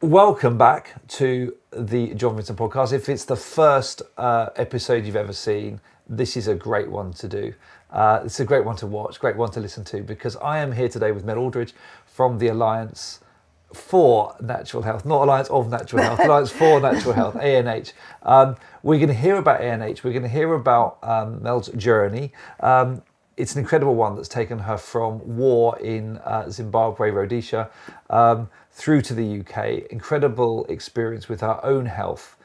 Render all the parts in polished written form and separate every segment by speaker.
Speaker 1: Welcome back to the John Vincent podcast. If it's the first episode you've ever seen, this is a great one to do. It's a great one to watch, great one to listen to, because I am here today with Mel Aldridge from the Alliance for Natural Health, not Alliance of Natural Health, Alliance for Natural Health, ANH. We're going to hear about ANH, we're going to hear about Mel's journey. It's an incredible one that's taken her from war in Zimbabwe, Rhodesia, through to the UK. Incredible experience with her own health,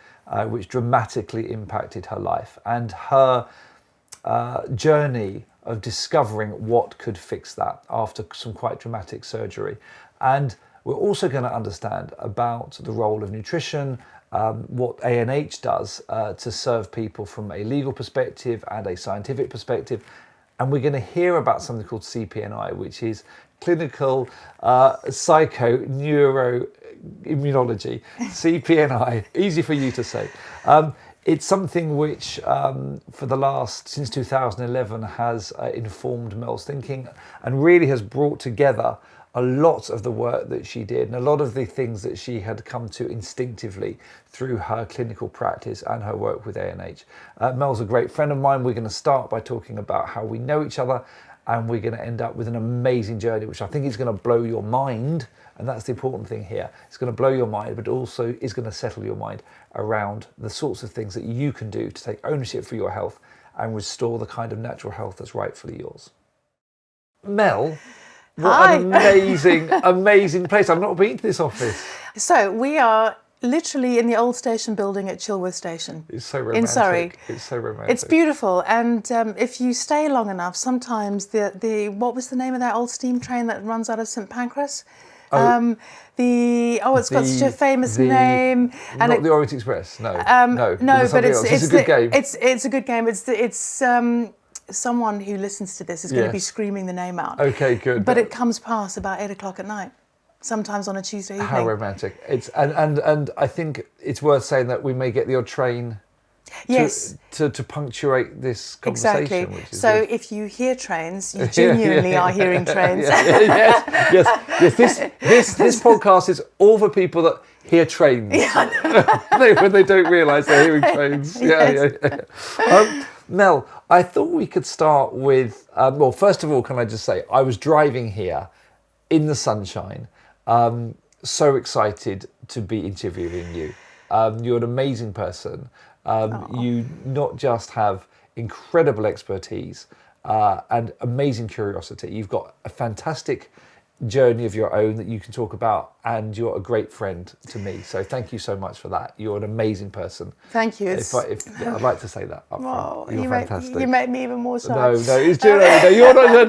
Speaker 1: which dramatically impacted her life, and her journey of discovering what could fix that after some quite dramatic surgery. And we're also going to understand about the role of nutrition, what ANH does to serve people from a legal perspective and a scientific perspective. And we're going to hear about something called cPNI, which is clinical psycho-neuro-immunology. cPNI, easy for you to say. It's something which, since 2011, has informed Mel's thinking and really has brought together a lot of the work that she did and a lot of the things that she had come to instinctively through her clinical practice and her work with ANH. Mel's a great friend of mine. We're going to start by talking about how we know each other, and we're going to end up with an amazing journey, which I think is going to blow your mind. And that's the important thing here. It's going to blow your mind, but also is going to settle your mind around the sorts of things that you can do to take ownership for your health and restore the kind of natural health that's rightfully yours. Mel, what
Speaker 2: Hi.
Speaker 1: an amazing, amazing place. I've not been to this office.
Speaker 2: So we are literally in the old station building at Chilworth Station.
Speaker 1: It's so romantic.
Speaker 2: In Surrey.
Speaker 1: It's so romantic.
Speaker 2: It's beautiful, and if you stay long enough, sometimes the what was the name of that old steam train that runs out of St Pancras? It's got such a famous name.
Speaker 1: And not the Orient Express. No,
Speaker 2: no, but it's
Speaker 1: a good game.
Speaker 2: It's a good game. It's someone who listens to this is going to be screaming the name out.
Speaker 1: Okay, good.
Speaker 2: But it comes past about 8 o'clock at night, sometimes on a Tuesday evening.
Speaker 1: How romantic! It's and I think it's worth saying that we may get the odd train.
Speaker 2: Yes.
Speaker 1: To punctuate this conversation.
Speaker 2: Exactly.
Speaker 1: Which is
Speaker 2: so
Speaker 1: good.
Speaker 2: if you hear trains, you genuinely are hearing trains.
Speaker 1: Yes. This podcast is all for people that hear trains. When they don't realise they're hearing trains.
Speaker 2: Yes.
Speaker 1: Mel, I thought we could start with, well, first of all, can I just say, I was driving here in the sunshine, so excited to be interviewing you. You're an amazing person. You not just have incredible expertise and amazing curiosity, you've got a fantastic journey of your own that you can talk about, and you're a great friend to me. So thank you so much for that. You're an amazing person.
Speaker 2: Know.
Speaker 1: I'd like to say that up front. You're fantastic.
Speaker 2: You make me even more shy.
Speaker 1: No, it's true. No, you're not.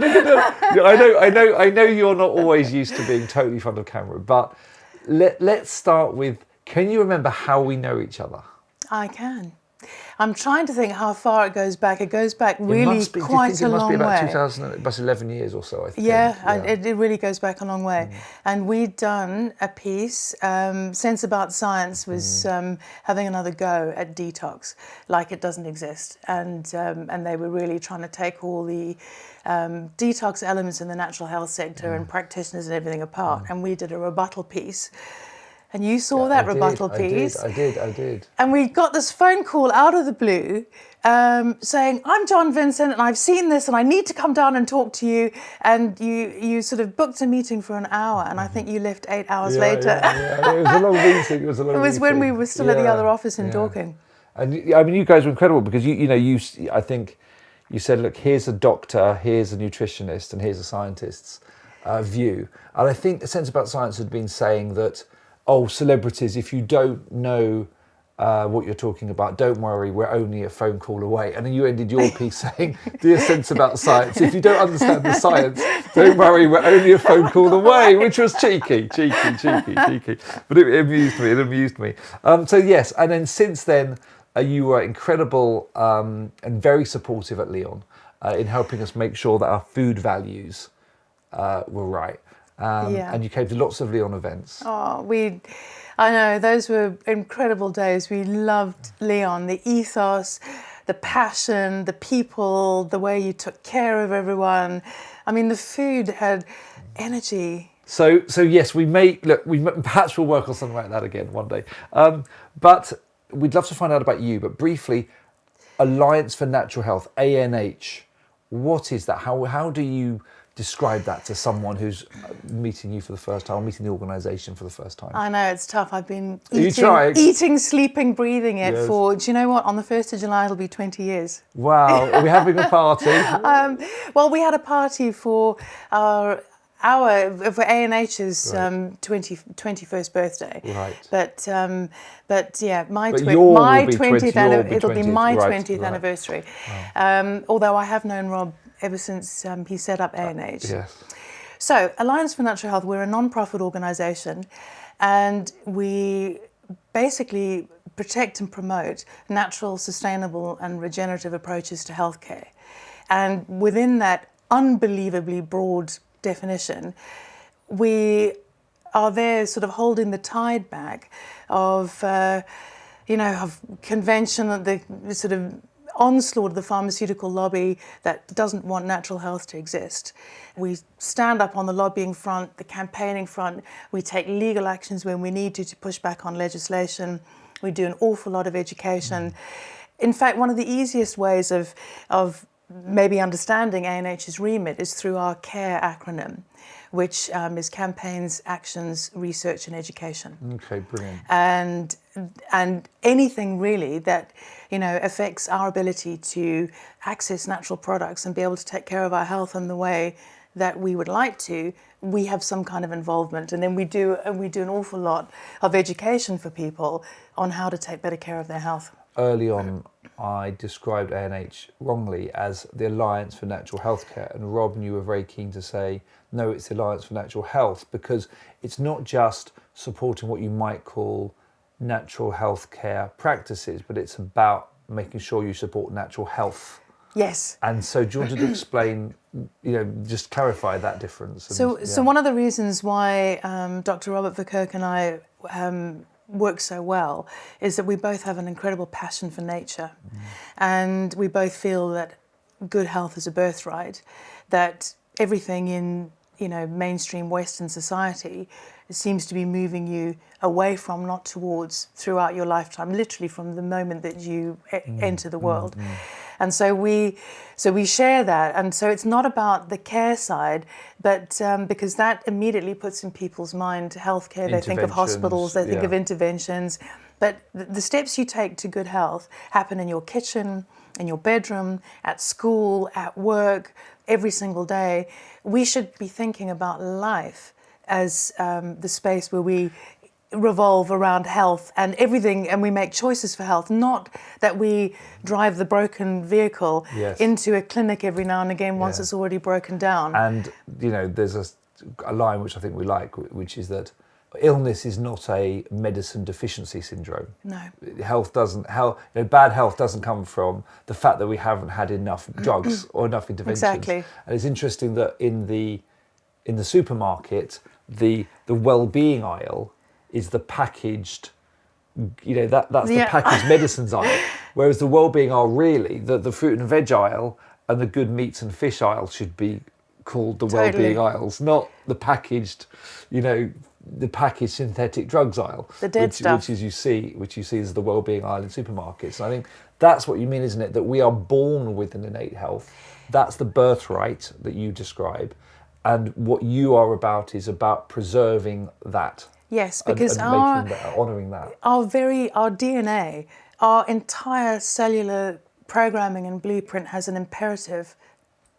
Speaker 1: No, I know you're not always used to being totally in front of camera, but let's start with, can you remember how we know each other?
Speaker 2: I can. I'm trying to think how far it goes back. It goes back really quite a long way.
Speaker 1: It must be about 2000, about 11 years or so, I think.
Speaker 2: It really goes back a long way. And we'd done a piece, Sense About Science was having another go at detox, like it doesn't exist. And they were really trying to take all the detox elements in the natural health sector and practitioners and everything apart. And we did a rebuttal piece. And you saw that rebuttal piece.
Speaker 1: I did.
Speaker 2: And we got this phone call out of the blue saying, I'm John Vincent and I've seen this and I need to come down and talk to you. And you sort of booked a meeting for an hour, and I think you left 8 hours later.
Speaker 1: Yeah. It was a long meeting.
Speaker 2: It was when we were still at the other office in Dorking.
Speaker 1: And I mean, you guys were incredible, because I think you said, look, here's a doctor, here's a nutritionist, and here's a scientist's view. And I think Sense About Science had been saying that, celebrities, if you don't know what you're talking about, don't worry, we're only a phone call away. And then you ended your piece saying, dear Sense About Science, if you don't understand the science, don't worry, we're only a phone call away, which was cheeky. But it amused me. So yes, and then since then, you were incredible and very supportive at Leon in helping us make sure that our food values were right. And you came to lots of Leon events.
Speaker 2: I know, those were incredible days. We loved Leon, the ethos, the passion, the people, the way you took care of everyone. I mean, the food had energy
Speaker 1: So yes, perhaps we'll work on something like that again one day. But we'd love to find out about you. But briefly, Alliance for Natural Health, ANH. What is that? How do you describe that to someone who's meeting you for the first time, or meeting the organisation for the first time?
Speaker 2: I know, it's tough. I've been
Speaker 1: eating,
Speaker 2: sleeping, breathing it for, do you know what? On the 1st of July, it'll be 20 years.
Speaker 1: Wow. Are we having a party?
Speaker 2: Well, we had a party for for ANH's 21st birthday.
Speaker 1: Right.
Speaker 2: But yeah, my
Speaker 1: 20th
Speaker 2: anniversary. Although I have known Rob ever since he set up ANH.
Speaker 1: Yes.
Speaker 2: So, Alliance for Natural Health, we're a non-profit organisation, and we basically protect and promote natural, sustainable and regenerative approaches to healthcare. And within that unbelievably broad definition, we are there sort of holding the tide back of, of convention, the sort of onslaught of the pharmaceutical lobby that doesn't want natural health to exist. We stand up on the lobbying front, the campaigning front. We take legal actions when we need to push back on legislation. We do an awful lot of education. In fact, one of the easiest ways of maybe understanding ANH's remit is through our CARE acronym, which is Campaigns, Actions, Research and Education.
Speaker 1: Okay, brilliant.
Speaker 2: And anything really that affects our ability to access natural products and be able to take care of our health in the way that we would like to, we have some kind of involvement. And then we do an awful lot of education for people on how to take better care of their health.
Speaker 1: Early on, I described ANH wrongly as the Alliance for Natural Healthcare, and Rob and you were very keen to say, no, it's the Alliance for Natural Health, because it's not just supporting what you might call natural healthcare practices, but it's about making sure you support natural health.
Speaker 2: Yes.
Speaker 1: And so do you want to explain, just clarify that difference?
Speaker 2: So one of the reasons why Dr. Robert Verkerk and I work so well is that we both have an incredible passion for nature, and we both feel that good health is a birthright, that everything in mainstream Western society seems to be moving you away from, not towards, throughout your lifetime, literally from the moment that you enter the world. And so we share that, and so it's not about the care side, but because that immediately puts in people's mind healthcare. They think of hospitals, they think of interventions, but the steps you take to good health happen in your kitchen, in your bedroom, at school, at work, every single day. We should be thinking about life as the space where we revolve around health and everything, and we make choices for health, not that we drive the broken vehicle into a clinic every now and again once it's already broken down.
Speaker 1: And there's a line which I think we like, which is that illness is not a medicine deficiency syndrome.
Speaker 2: No.
Speaker 1: Bad health doesn't come from the fact that we haven't had enough drugs or enough interventions.
Speaker 2: Exactly.
Speaker 1: And it's interesting that in the supermarket, the well-being aisle is the packaged, that's the packaged medicines aisle. Whereas the well-being aisle, really, the fruit and veg aisle and the good meats and fish aisle should be called the well-being aisles, not the packaged, the packaged synthetic drugs aisle.
Speaker 2: The dead stuff.
Speaker 1: Which you see as the well-being aisle in supermarkets. And I think that's what you mean, isn't it? That we are born with an innate health. That's the birthright that you describe. And what you are about is about preserving that.
Speaker 2: Yes, because
Speaker 1: honouring that.
Speaker 2: Our DNA, our entire cellular programming and blueprint has an imperative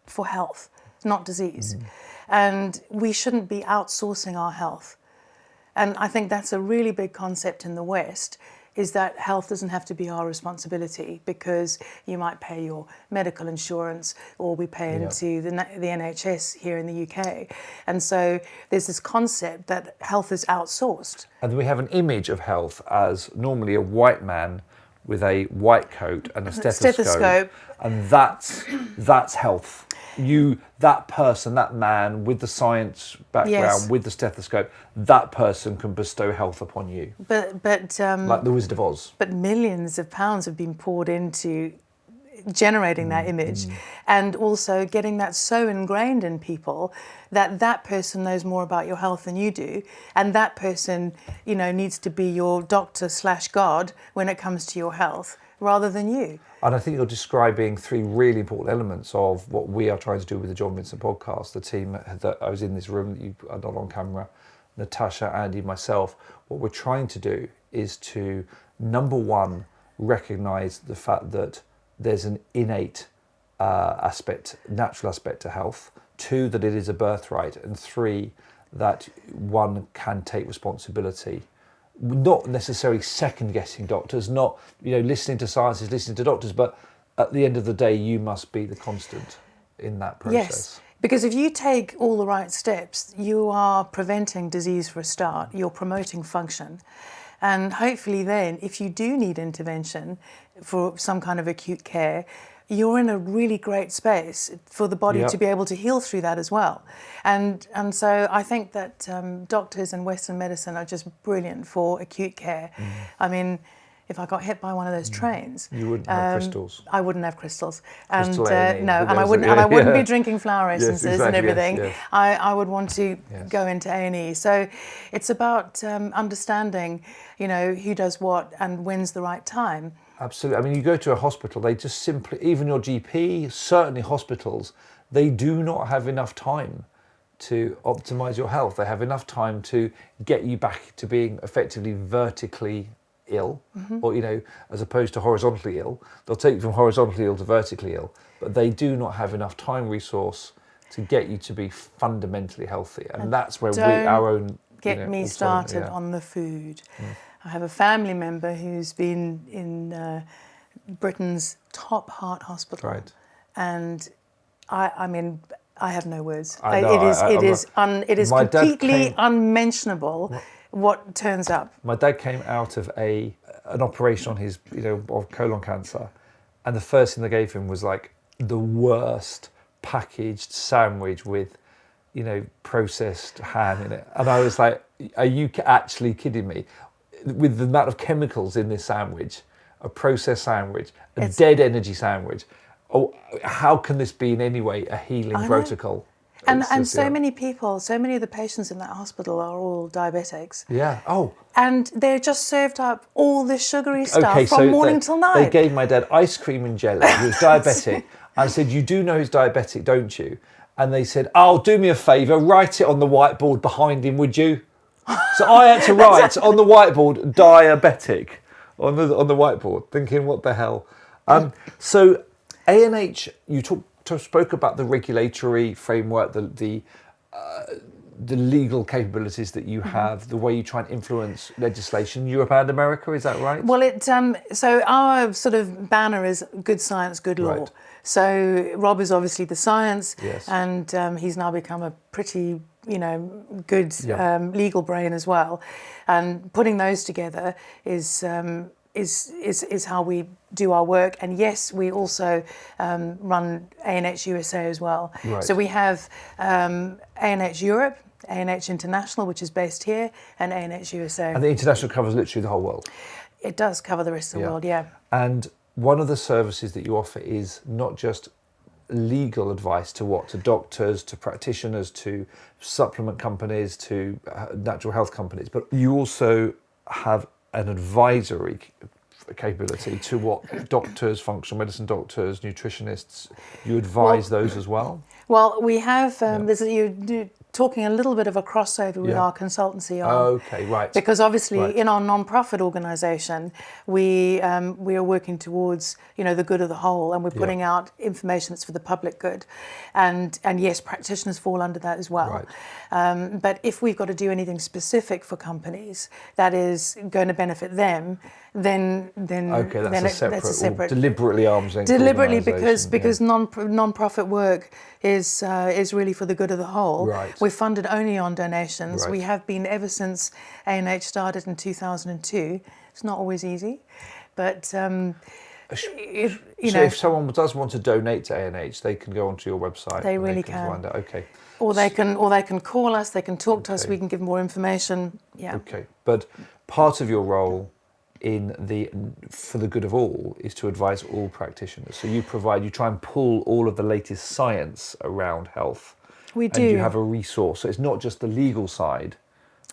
Speaker 2: for health, not disease. And we shouldn't be outsourcing our health. And I think that's a really big concept in the West, is that health doesn't have to be our responsibility, because you might pay your medical insurance, or we pay into the NHS here in the UK. And so there's this concept that health is outsourced. And
Speaker 1: we have an image of health as normally a white man with a white coat and a stethoscope. And that's health. That person, that man with the science background, with the stethoscope, that person can bestow health upon you.
Speaker 2: But
Speaker 1: like the Wizard of Oz.
Speaker 2: But millions of pounds have been poured into generating that image, and also getting that so ingrained in people that that person knows more about your health than you do, and that person, you know, needs to be your doctor/God when it comes to your health, rather than you.
Speaker 1: And I think you're describing three really important elements of what we are trying to do with the John Vincent podcast. The team that I was in this room, that you are not on camera, Natasha, Andy, myself, what we're trying to do is to, number one, recognise the fact that there's an innate aspect, natural aspect to health. Two, that it is a birthright. And three, that one can take responsibility. Not necessarily second guessing doctors, not, you know, listening to scientists, listening to doctors, but at the end of the day, you must be the constant in that process.
Speaker 2: Yes, because if you take all the right steps, you are preventing disease for a start, you're promoting function. And hopefully then, if you do need intervention for some kind of acute care, you're in a really great space for the body to be able to heal through that as well. And so I think that doctors in Western medicine are just brilliant for acute care. I mean, if I got hit by one of those trains,
Speaker 1: you wouldn't have crystals.
Speaker 2: I wouldn't have crystals, and
Speaker 1: Crystal
Speaker 2: no,
Speaker 1: A&E,
Speaker 2: and I wouldn't be drinking flower essences and
Speaker 1: exactly,
Speaker 2: everything.
Speaker 1: yes.
Speaker 2: I would want to go into A&E. So it's about understanding, you know, who does what and when's the right time.
Speaker 1: Absolutely. I mean, you go to a hospital, they just simply, even your GP, certainly hospitals, they do not have enough time to optimise your health. They have enough time to get you back to being effectively vertically ill, or, you know, as opposed to horizontally ill. They'll take you from horizontally ill to vertically ill, but they do not have enough time resource to get you to be fundamentally healthy. And that's where our own...
Speaker 2: Get me started on the food. I have a family member who's been in Britain's top heart hospital.
Speaker 1: Right.
Speaker 2: And I mean, I have no words.
Speaker 1: I know,
Speaker 2: it is completely unmentionable what turns up.
Speaker 1: My dad came out of an operation on his, you know, of colon cancer, and the first thing they gave him was like the worst packaged sandwich with, you know, processed ham in it. And I was like, are you actually kidding me? With the amount of chemicals in this sandwich, a processed sandwich, it's dead energy sandwich. Oh, how can this be in any way a healing protocol?
Speaker 2: And so many people, so many of the patients in that hospital are all diabetics.
Speaker 1: Yeah. Oh.
Speaker 2: And they're just served up all this sugary stuff from morning till night.
Speaker 1: They gave my dad ice cream and jelly. He was diabetic. I said, you do know he's diabetic, don't you? And they said, oh, do me a favour, write it on the whiteboard behind him, would you? So I had to write on the whiteboard, diabetic, on the whiteboard, thinking, what the hell? So ANH, you spoke about the regulatory framework, the legal capabilities that you have, the way you try and influence legislation, Europe and America, is that right?
Speaker 2: Well, so our sort of banner is good science, good law.
Speaker 1: Right.
Speaker 2: So Rob is obviously the science,
Speaker 1: yes.
Speaker 2: and he's now become a pretty, you know, good legal brain as well. And putting those together is how we do our work. And yes, we also run ANH USA as well.
Speaker 1: Right.
Speaker 2: So we have ANH Europe, ANH International, which is based here, and ANH USA.
Speaker 1: And the international covers literally the whole world.
Speaker 2: It does cover the rest of the world, yeah.
Speaker 1: And one of the services that you offer is not just legal advice to doctors, to practitioners, to supplement companies, to natural health companies, but you also have an advisory capability to what doctors, functional medicine doctors, nutritionists, you advise those as well?
Speaker 2: Well, we have, you're talking a little bit of a crossover with our consultancy arm.
Speaker 1: Okay, right.
Speaker 2: Because obviously in our non-profit organisation, we are working towards, you know, the good of the whole, and we're putting out information that's for the public good. And yes, practitioners fall under that as well.
Speaker 1: Right.
Speaker 2: But if we've got to do anything specific for companies that is going to benefit them, then
Speaker 1: that's a separate deliberately arm's length.
Speaker 2: Deliberately, because non-profit work is really for the good of the whole.
Speaker 1: Right.
Speaker 2: We're funded only on donations.
Speaker 1: Right.
Speaker 2: We have been ever since ANH started in 2002. It's not always easy, but
Speaker 1: if someone does want to donate to ANH, they can go onto your website.
Speaker 2: They really can.
Speaker 1: Find out. Okay.
Speaker 2: Or they can call us. They can talk to us. We can give more information. Yeah.
Speaker 1: Okay, but part of your role for the good of all is to advise all practitioners. So you try and pull all of the latest science around health.
Speaker 2: We do.
Speaker 1: And you have a resource. So it's not just the legal side.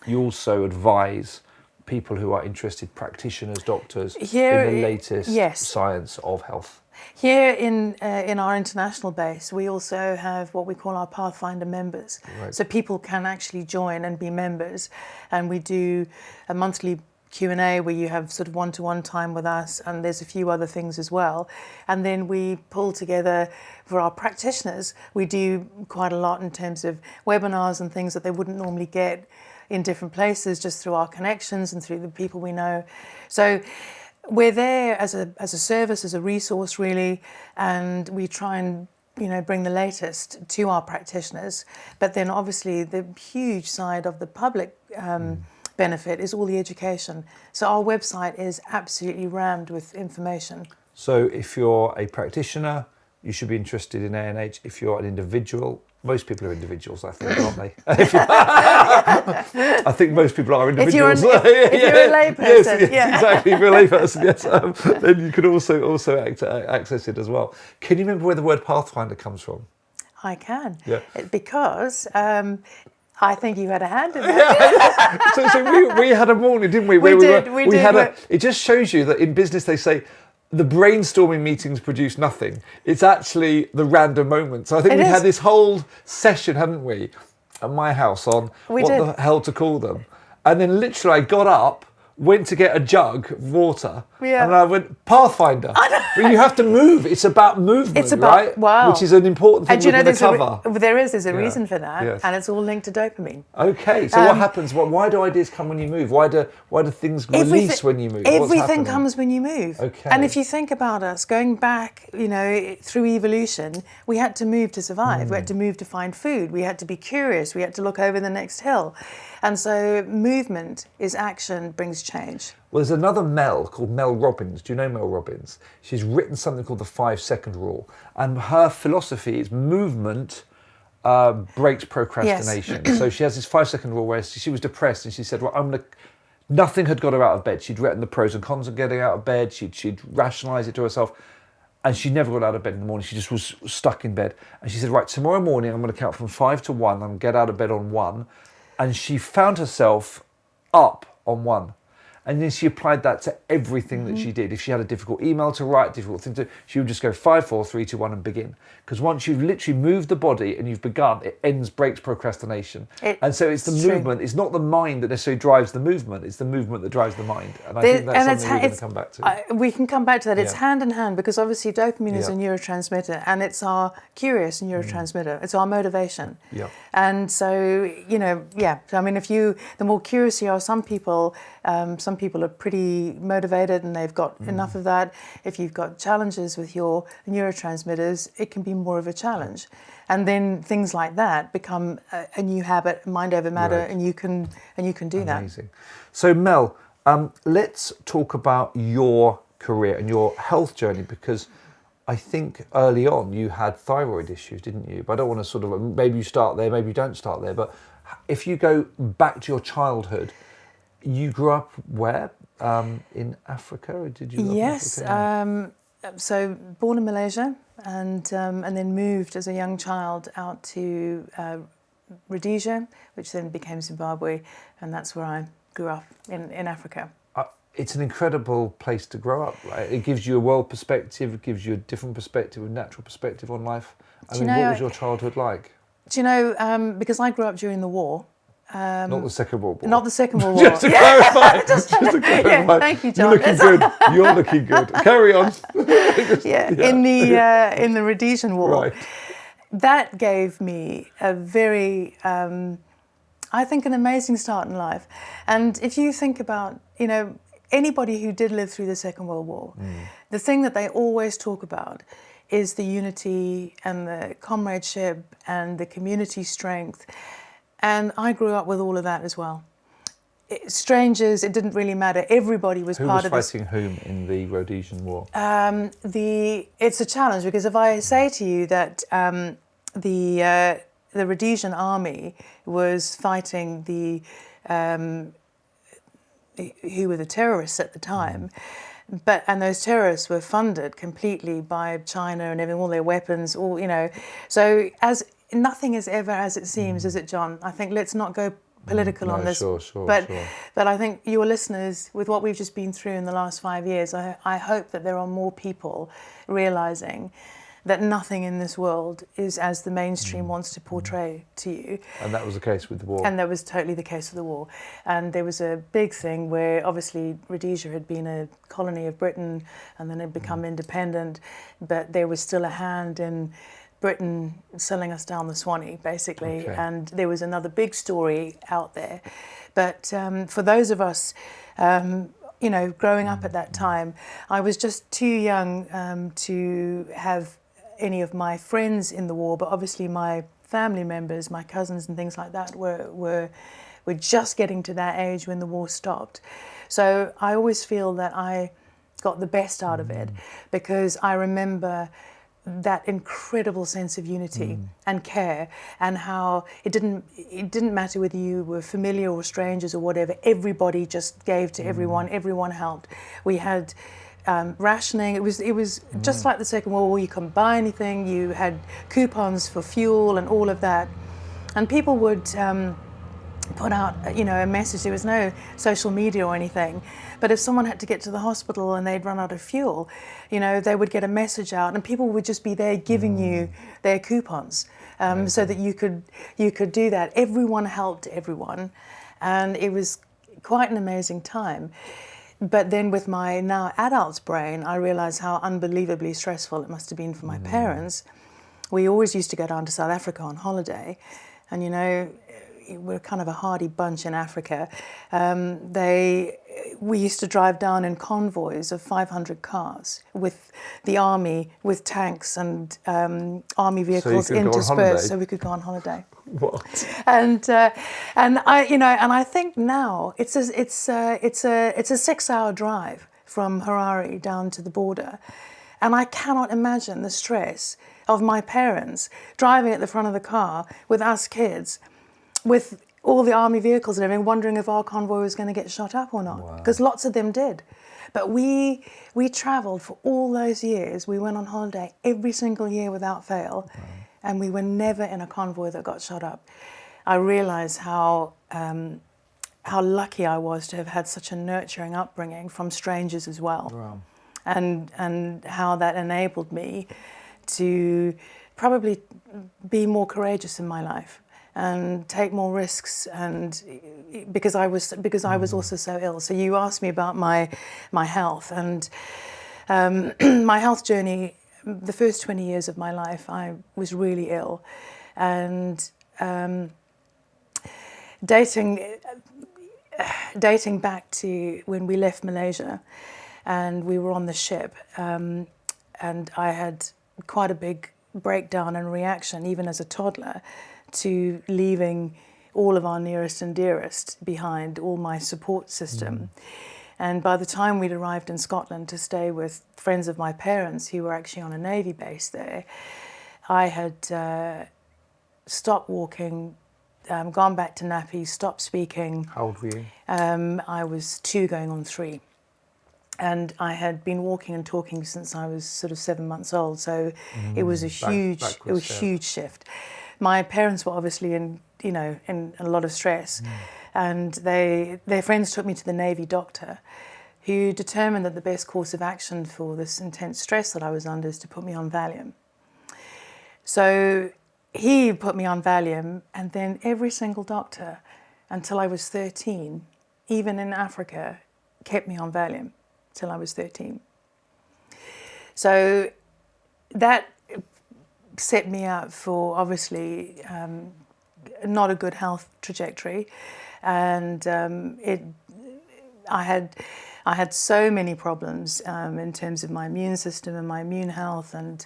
Speaker 1: You also advise people who are interested, practitioners, doctors, in the latest science of health.
Speaker 2: Here in our international base, we also have what we call our Pathfinder members.
Speaker 1: Right.
Speaker 2: So people can actually join and be members. And we do a monthly Q&A where you have sort of one-to-one time with us, and there's a few other things as well. And then we pull together for our practitioners. We do quite a lot in terms of webinars and things that they wouldn't normally get in different places, just through our connections and through the people we know. So we're there as a service, as a resource really, and we try and bring the latest to our practitioners. But then obviously the huge side of the public benefit is all the education. So our website is absolutely rammed with information.
Speaker 1: So if you're a practitioner, you should be interested in ANH. If you're an individual, most people are individuals, I think, aren't they? I think most people are individuals.
Speaker 2: If you're a layperson,
Speaker 1: yes, exactly. If you're a layperson, yes, then you can also access it as well. Can you remember where the word Pathfinder comes from?
Speaker 2: I can.
Speaker 1: Yeah.
Speaker 2: Because I think you had a hand in that.
Speaker 1: So we had a morning, didn't we?
Speaker 2: We did.
Speaker 1: It just shows you that in business they say the brainstorming meetings produce nothing. It's actually the random moments. So I think we had this whole session, hadn't we, at my house on the hell to call them. And then literally I got up, went to get a jug of water, and I went, Pathfinder. But you have to move. It's about movement, right?
Speaker 2: Wow.
Speaker 1: Which is an important thing within the cover.
Speaker 2: There's a reason for that, and it's all linked to dopamine.
Speaker 1: Okay, so what happens? Why do ideas come when you move? Why do things release when you move?
Speaker 2: Everything comes when you move.
Speaker 1: Okay.
Speaker 2: And if you think about us, going back, through evolution, we had to move to survive. We had to move to find food. We had to be curious. We had to look over the next hill. And so movement is action, brings change.
Speaker 1: Well, there's another Mel called Mel Robbins. Do you know Mel Robbins? She's written something called the 5-second rule. And her philosophy is movement breaks procrastination. Yes. So she has this 5-second rule where she was depressed and she said, well, nothing had got her out of bed. She'd written the pros and cons of getting out of bed. She'd rationalise it to herself. And she never got out of bed in the morning. She just was stuck in bed. And she said, right, tomorrow morning I'm going to count from 5 to 1. I'm going to get out of bed on 1. And she found herself up on 1. And then she applied that to everything that she did. If she had a difficult email to write, difficult thing to, she would just go 5, 4, 3, 2, 1 and begin. Because once you've literally moved the body and you've begun, it breaks procrastination. And so it's the movement. It's not the mind that necessarily drives the movement. It's the movement that drives the mind. And I think that's something we're going to come back to.
Speaker 2: We can come back to that. It's hand in hand because obviously dopamine is a neurotransmitter and it's our curious neurotransmitter. It's our motivation.
Speaker 1: Yeah.
Speaker 2: And so, I mean, the more curious you are, some people are pretty motivated and they've got enough of that. If you've got challenges with your neurotransmitters, it can be more of a challenge. And then things like that become a new habit, mind over matter, and you can do that.
Speaker 1: Amazing. So Mel, let's talk about your career and your health journey, because I think early on you had thyroid issues, didn't you? But I don't want to maybe you start there, maybe you don't start there. But if you go back to your childhood, you grew up where? In Africa, or did you?
Speaker 2: Yes. So born in Malaysia, and then moved as a young child out to Rhodesia, which then became Zimbabwe, and that's where I grew up in Africa.
Speaker 1: It's an incredible place to grow up, right? It gives you a world perspective, it gives you a different perspective, a natural perspective on life. What was your childhood like?
Speaker 2: Do you know, because I grew up during the war.
Speaker 1: Not the Second World War.
Speaker 2: Not the Second World War.
Speaker 1: Just to clarify. Just to clarify.
Speaker 2: Yeah, thank you, John.
Speaker 1: You're looking good. You're looking good. Carry on.
Speaker 2: In the Rhodesian War.
Speaker 1: Right.
Speaker 2: That gave me a very, I think, an amazing start in life. And if you think about, anybody who did live through the Second World War, the thing that they always talk about is the unity and the comradeship and the community strength. And I grew up with all of that as well. Strangers, it didn't really matter. Everybody was part of this.
Speaker 1: Who was fighting whom in the Rhodesian War?
Speaker 2: It's a challenge, because if I say to you that the Rhodesian army was fighting the who were the terrorists at the time. And those terrorists were funded completely by China and having all their weapons, So as nothing is ever as it seems, is it, John? I think let's not go political on this.
Speaker 1: Sure.
Speaker 2: But I think your listeners, with what we've just been through in the last 5 years, I hope that there are more people realising that nothing in this world is as the mainstream wants to portray to you.
Speaker 1: And that was the case with the war.
Speaker 2: And that was totally the case with the war. And there was a big thing where obviously Rhodesia had been a colony of Britain and then had become independent, but there was still a hand in Britain selling us down the Swanee, basically.
Speaker 1: Okay.
Speaker 2: And there was another big story out there. But for those of us, growing up at that time, I was just too young to have any of my friends in the war, but obviously my family members, my cousins and things like that were just getting to that age when the war stopped. So I always feel that I got the best out of it, because I remember that incredible sense of unity and care, and how it didn't matter whether you were familiar or strangers or whatever. Everybody just gave to everyone. Everyone helped. We had rationing. It was just like the Second World War. You couldn't buy anything. You had coupons for fuel and all of that, and people would put out a message. There was no social media or anything, but if someone had to get to the hospital and they'd run out of fuel, they would get a message out, and people would just be there giving you their coupons, so that you could do that. Everyone helped everyone, and it was quite an amazing time. But then with my now adult's brain, I realised how unbelievably stressful it must have been for my parents. We always used to go down to South Africa on holiday, and we're kind of a hardy bunch in Africa. We used to drive down in convoys of 500 cars with the army, with tanks and army vehicles interspersed, so we could go on holiday.
Speaker 1: What?
Speaker 2: And I think now it's a 6-hour drive from Harare down to the border, and I cannot imagine the stress of my parents driving at the front of the car with us kids, with all the army vehicles and everything, wondering if our convoy was going to get shot up or not, because lots of them did. But we travelled for all those years. We went on holiday every single year without fail, and we were never in a convoy that got shot up. I realised how lucky I was to have had such a nurturing upbringing from strangers as well.
Speaker 1: Wow.
Speaker 2: And how that enabled me to probably be more courageous in my life and take more risks, and because I was also so ill. So you asked me about my health, and my health journey. The first 20 years of my life, I was really ill, and dating back to when we left Malaysia, and we were on the ship, and I had quite a big breakdown and reaction, even as a toddler, to leaving all of our nearest and dearest behind, all my support system. And by the time we'd arrived in Scotland to stay with friends of my parents who were actually on a Navy base there, I had stopped walking, gone back to nappies, stopped speaking.
Speaker 1: How old were you?
Speaker 2: I was 2 going on 3. And I had been walking and talking since I was sort of 7 months old, so it was a huge shift. My parents were obviously in a lot of stress, and their friends took me to the Navy doctor, who determined that the best course of action for this intense stress that I was under is to put me on Valium. So he put me on Valium, and then every single doctor until I was 13, even in Africa, kept me on Valium till I was 13. So that set me up for obviously not a good health trajectory, and I had so many problems in terms of my immune system and my immune health, and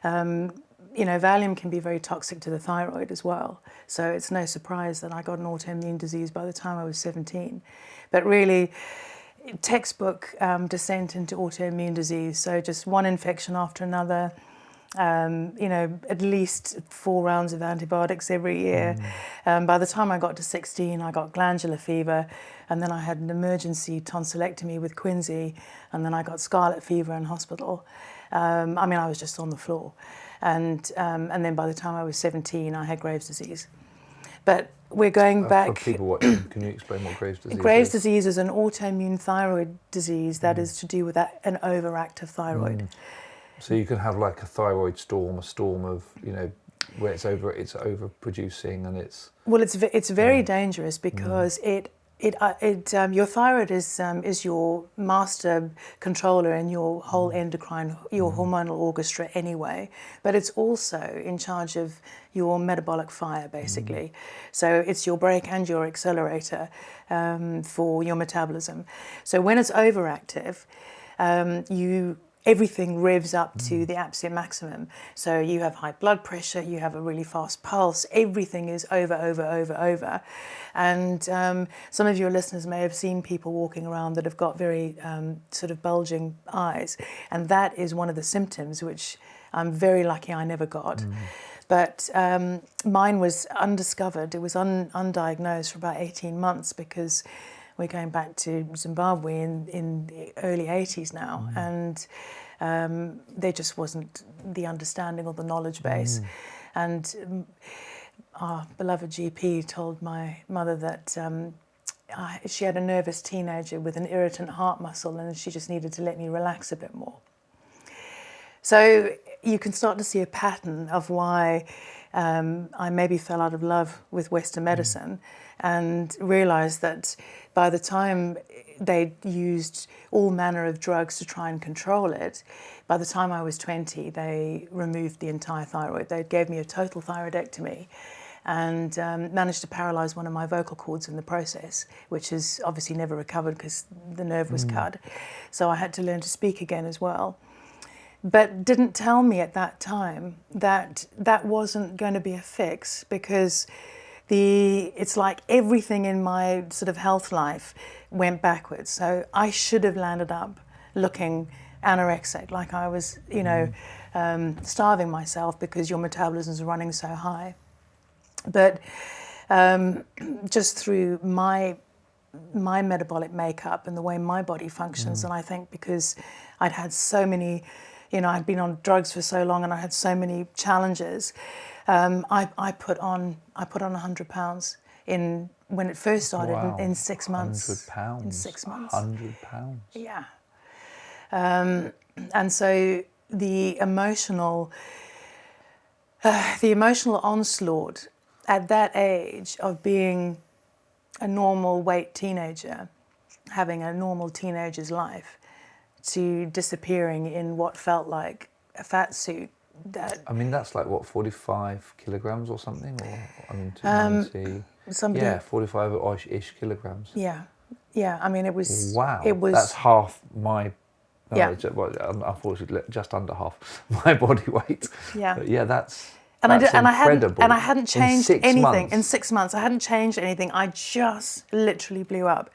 Speaker 2: Valium can be very toxic to the thyroid as well. So it's no surprise that I got an autoimmune disease by the time I was 17. But really, textbook descent into autoimmune disease. So just one infection after another. at least 4 rounds of antibiotics every year. By the time I got to 16, I got glandular fever, and then I had an emergency tonsillectomy with quinsy, and then I got scarlet fever in hospital. I was just on the floor. And then by the time I was 17, I had Graves' disease. But we're going back.
Speaker 1: For people watching, can you explain what Graves' disease
Speaker 2: Graves'
Speaker 1: is?
Speaker 2: disease is an autoimmune thyroid disease that is to do with an overactive thyroid.
Speaker 1: So you can have like a thyroid storm, a storm of, where it's overproducing, and it's...
Speaker 2: Well, it's very dangerous because your thyroid is your master controller in your whole endocrine, your hormonal orchestra anyway, but it's also in charge of your metabolic fire, basically. So it's your brake and your accelerator for your metabolism. So when it's overactive, everything revs up to the absolute maximum. So you have high blood pressure, you have a really fast pulse, everything is over. And some of your listeners may have seen people walking around that have got very sort of bulging eyes. And that is one of the symptoms, which I'm very lucky I never got. But mine was undiscovered. It was undiagnosed for about 18 months because we're going back to Zimbabwe in the early 80s now. And there just wasn't the understanding or the knowledge base. And our beloved GP told my mother that she had a nervous teenager with an irritant heart muscle and she just needed to let me relax a bit more. So you can start to see a pattern of why I maybe fell out of love with Western medicine and realised that by the time they'd used all manner of drugs to try and control it, by the time I was 20, they removed the entire thyroid. They gave me a total thyroidectomy and managed to paralyse one of my vocal cords in the process, which has obviously never recovered because the nerve was cut. So I had to learn to speak again as well. But didn't tell me at that time that that wasn't going to be a fix because it's like everything in my sort of health life went backwards. So I should have landed up looking anorexic, like I was, starving myself because your metabolism is running so high. But just through my metabolic makeup and the way my body functions, and I think because I'd had so many, I'd been on drugs for so long and I had so many challenges, I put on 100 pounds when it first started in 6 months.
Speaker 1: 100 pounds.
Speaker 2: In 6 months.
Speaker 1: 100 pounds.
Speaker 2: Yeah. And so the emotional onslaught at that age of being a normal weight teenager, having a normal teenager's life, to disappearing in what felt like a fat suit.
Speaker 1: That's like what, 45 kilograms or something, or 290.
Speaker 2: Somebody.
Speaker 1: Yeah, 45-ish kilograms.
Speaker 2: Yeah. It was.
Speaker 1: Wow.
Speaker 2: It was.
Speaker 1: That's half my. No,
Speaker 2: Yeah.
Speaker 1: Unfortunately, just under half my body weight.
Speaker 2: Yeah.
Speaker 1: But yeah, that's.
Speaker 2: And
Speaker 1: incredible.
Speaker 2: I hadn't changed anything in
Speaker 1: 6 months.
Speaker 2: 6 months. I hadn't changed anything. I just literally blew up.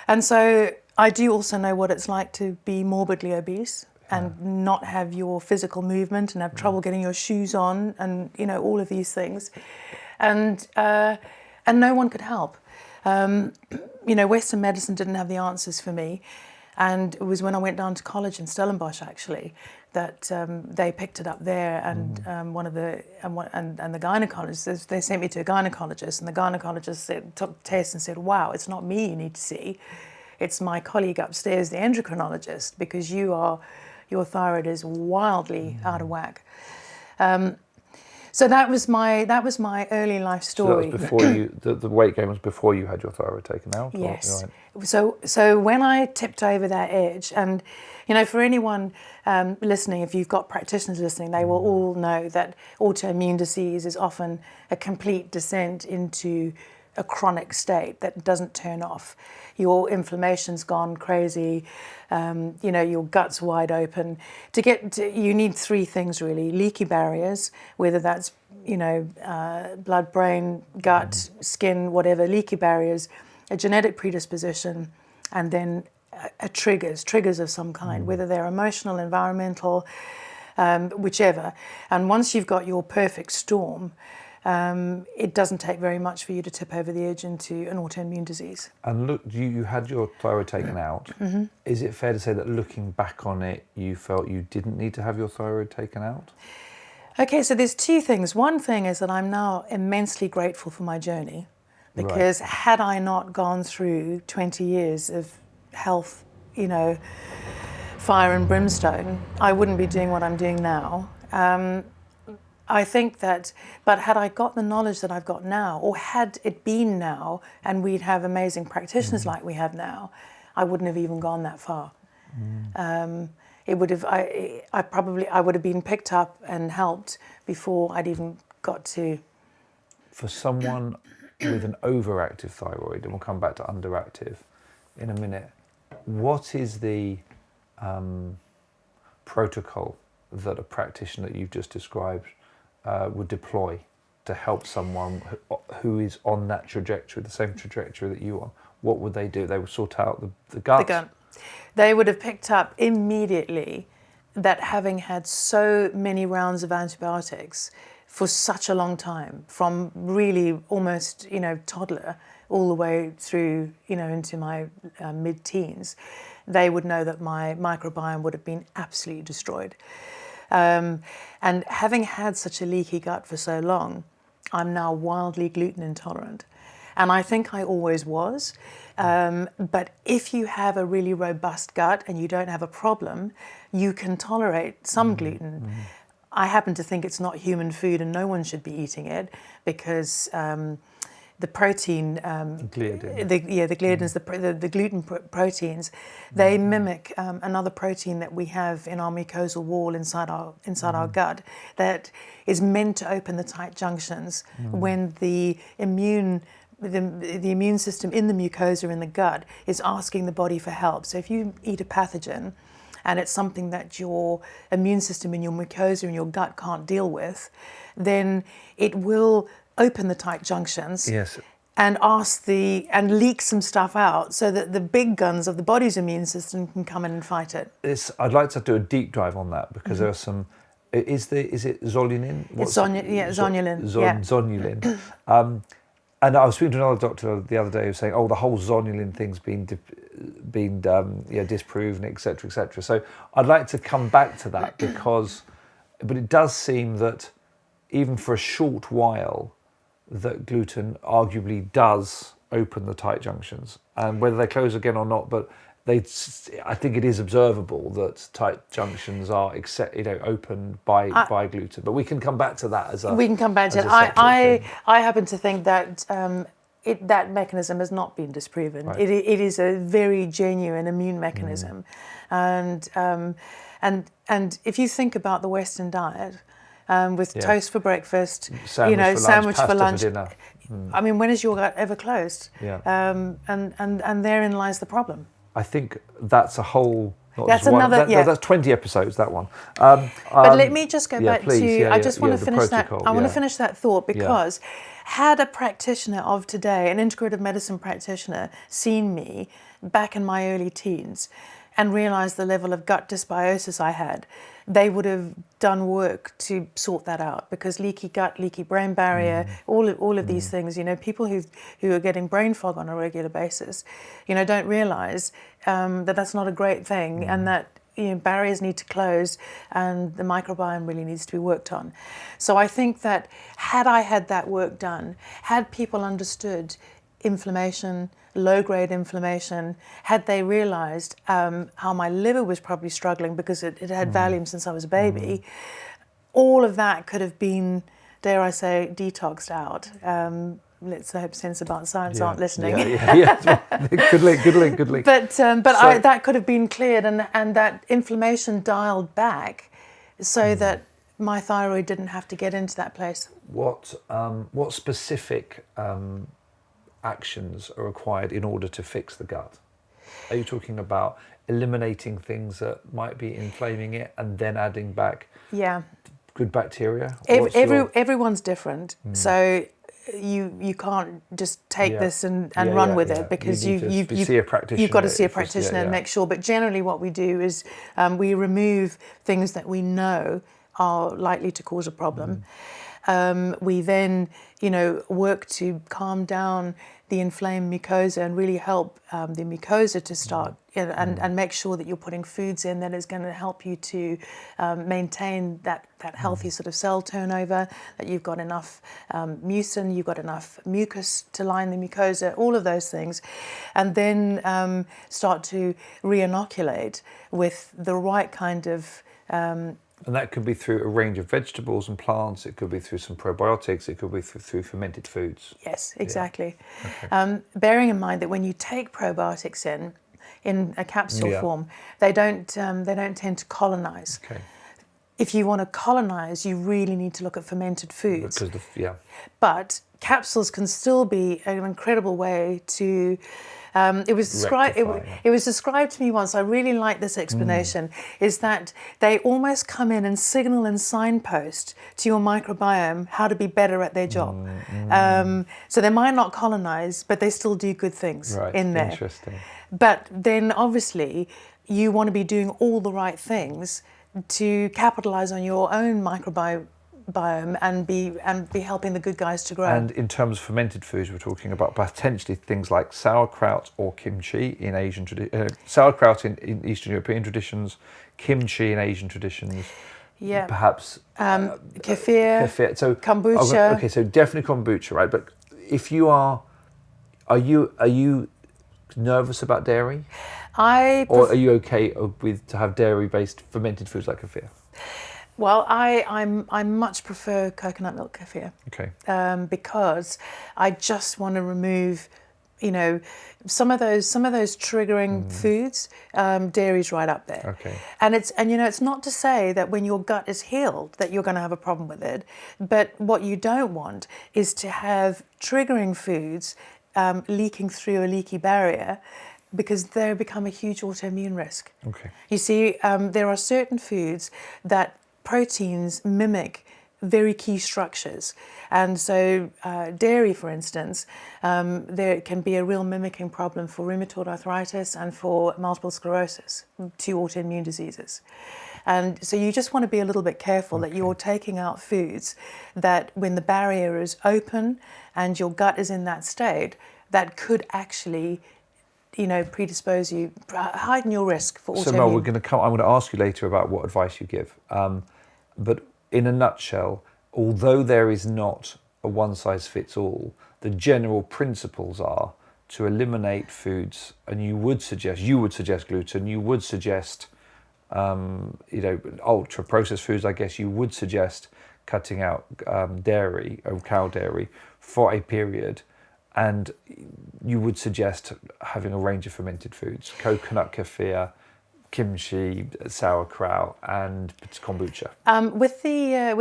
Speaker 2: And so I do also know what it's like to be morbidly obese and not have your physical movement and have trouble getting your shoes on and all of these things, and no one could help. Western medicine didn't have the answers for me, and it was when I went down to college in Stellenbosch actually that they picked it up there, and the gynecologist, they sent me to a gynecologist, and the gynecologist took the test and said, "Wow, it's not me you need to see, it's my colleague upstairs, the endocrinologist, because your thyroid is wildly out of whack." So that was my early life story.
Speaker 1: So that was before you, the weight gain was before you had your thyroid taken out?
Speaker 2: Yes.
Speaker 1: Right.
Speaker 2: So when I tipped over that edge, and for anyone listening, if you've got practitioners listening, they will all know that autoimmune disease is often a complete descent into a chronic state that doesn't turn off. Your inflammation's gone crazy, your gut's wide open. You need three things really: leaky barriers, whether that's blood, brain, gut, skin, whatever, leaky barriers, a genetic predisposition, and then triggers of some kind, whether they're emotional, environmental, whichever. And once you've got your perfect storm, it doesn't take very much for you to tip over the edge into an autoimmune disease.
Speaker 1: And look, you had your thyroid taken out.
Speaker 2: Mm-hmm.
Speaker 1: Is it fair to say that looking back on it, you felt you didn't need to have your thyroid taken out?
Speaker 2: Okay, so there's two things. One thing is that I'm now immensely grateful for my journey, because had I not gone through 20 years of health, fire and brimstone, I wouldn't be doing what I'm doing now. I think that, but had I got the knowledge that I've got now, or had it been now, and we'd have amazing practitioners like we have now, I wouldn't have even gone that far. It would have. I would have been picked up and helped before I'd even got to.
Speaker 1: For someone with an overactive thyroid, and we'll come back to underactive in a minute, what is the protocol that a practitioner that you've just described would deploy to help someone who is on that trajectory, the same trajectory that you are? What would they do? They would sort out the gut?
Speaker 2: The gut. They would have picked up immediately that having had so many rounds of antibiotics for such a long time, from really almost, toddler all the way through, into my mid-teens, they would know that my microbiome would have been absolutely destroyed. And having had such a leaky gut for so long, I'm now wildly gluten intolerant. And I think I always was. But if you have a really robust gut and you don't have a problem, you can tolerate some gluten. I happen to think it's not human food and no one should be eating it, because the protein,
Speaker 1: gliadin.
Speaker 2: the gliadins, the gluten proteins, they mimic another protein that we have in our mucosal wall inside our gut that is meant to open the tight junctions when the immune system in the mucosa in the gut is asking the body for help. So if you eat a pathogen and it's something that your immune system in your mucosa in your gut can't deal with, then it will open the tight junctions.
Speaker 1: Yes.
Speaker 2: And leak some stuff out so that the big guns of the body's immune system can come in and fight it.
Speaker 1: I'd like to do a deep dive on that, because there are some. Is it zonulin?
Speaker 2: Zonulin.
Speaker 1: Zonulin. And I was speaking to another doctor the other day who was saying, the whole zonulin thing's been disproven, etc., etc. So I'd like to come back to that, but it does seem that even for a short while, that gluten arguably does open the tight junctions, and whether they close again or not, but I think it is observable that tight junctions are opened by gluten. But we can come back to that
Speaker 2: we can come back to it. I happen to think that that mechanism has not been disproven. Right. It is a very genuine immune mechanism, and if you think about the Western diet, with toast for breakfast, sandwich for lunch.
Speaker 1: For dinner.
Speaker 2: I mean, when is your gut ever closed?
Speaker 1: Yeah.
Speaker 2: And therein lies the problem.
Speaker 1: I think that's a whole.
Speaker 2: That's another.
Speaker 1: That's 20 episodes. That one.
Speaker 2: But let me just go back to. I just want to finish that. I want to finish that thought, because had a practitioner of today, an integrative medicine practitioner, seen me back in my early teens, and realised the level of gut dysbiosis I had, they would have done work to sort that out, because leaky gut, leaky brain barrier, all of these things, people who are getting brain fog on a regular basis, don't realise that that's not a great thing, and that barriers need to close, and the microbiome really needs to be worked on. So I think that had I had that work done, had people understood inflammation, low-grade inflammation, had they realised how my liver was probably struggling because it had Valium since I was a baby, all of that could have been, dare I say, detoxed out. Let's hope Sense About Science aren't listening.
Speaker 1: Good link.
Speaker 2: But that could have been cleared, and that inflammation dialed back so that my thyroid didn't have to get into that place.
Speaker 1: What specific actions are required in order to fix the gut? Are you talking about eliminating things that might be inflaming it and then adding back good bacteria?
Speaker 2: Everyone's different. So you can't just take this and
Speaker 1: Yeah,
Speaker 2: run
Speaker 1: yeah,
Speaker 2: with
Speaker 1: yeah.
Speaker 2: it, because
Speaker 1: You need to see a practitioner.
Speaker 2: you've got to see a
Speaker 1: if it's-
Speaker 2: practitioner and
Speaker 1: yeah.
Speaker 2: make sure. But generally what we do is we remove things that we know are likely to cause a problem. We then, work to calm down the inflamed mucosa and really help the mucosa to start, and make sure that you're putting foods in that is going to help you to maintain that healthy sort of cell turnover, that you've got enough mucin, you've got enough mucus to line the mucosa, all of those things. And then start to re-inoculate with the right kind of
Speaker 1: And that could be through a range of vegetables and plants. It could be through some probiotics. It could be through fermented foods.
Speaker 2: Yes, exactly.
Speaker 1: Yeah. Okay.
Speaker 2: Bearing in mind that when you take probiotics in a capsule form, they don't tend to colonize.
Speaker 1: Okay.
Speaker 2: If you want to colonize, you really need to look at fermented foods.
Speaker 1: Because
Speaker 2: But capsules can still be an incredible way to. It was described to me once. I really like this explanation. Is that they almost come in and signal and signpost to your microbiome how to be better at their job. So they might not colonize, but they still do good things in there.
Speaker 1: Interesting.
Speaker 2: But then obviously you want to be doing all the right things to capitalize on your own microbiome and be helping the good guys to grow.
Speaker 1: And in terms of fermented foods, we're talking about potentially things like sauerkraut or kimchi in Asian sauerkraut in Eastern European traditions, kimchi in Asian traditions.
Speaker 2: Yeah.
Speaker 1: Perhaps
Speaker 2: Kefir.
Speaker 1: So
Speaker 2: kombucha.
Speaker 1: Okay, so definitely kombucha, right? But if you are you nervous about dairy? Or are you okay to have dairy-based fermented foods like kefir?
Speaker 2: Well, I much prefer coconut milk kefir.
Speaker 1: Okay.
Speaker 2: Because I just want to remove, some of those triggering foods. Dairy's right up there.
Speaker 1: Okay.
Speaker 2: And it's not to say that when your gut is healed that you're going to have a problem with it, but what you don't want is to have triggering foods leaking through a leaky barrier, because they become a huge autoimmune risk.
Speaker 1: Okay.
Speaker 2: You see, there are certain foods that proteins mimic very key structures. And so dairy, for instance, there can be a real mimicking problem for rheumatoid arthritis and for multiple sclerosis, 2 autoimmune diseases. And so you just want to be a little bit careful that you're taking out foods that when the barrier is open and your gut is in that state, that could actually predispose you, heighten your risk for autoimmune.
Speaker 1: So Mel, I'm going to ask you later about what advice you give. But in a nutshell, although there is not a one-size-fits-all, the general principles are to eliminate foods, and you would suggest gluten, you would suggest, ultra-processed foods, I guess you would suggest cutting out dairy, or cow dairy, for a period. And you would suggest having a range of fermented foods: coconut kefir, kimchi, sauerkraut, and kombucha.
Speaker 2: With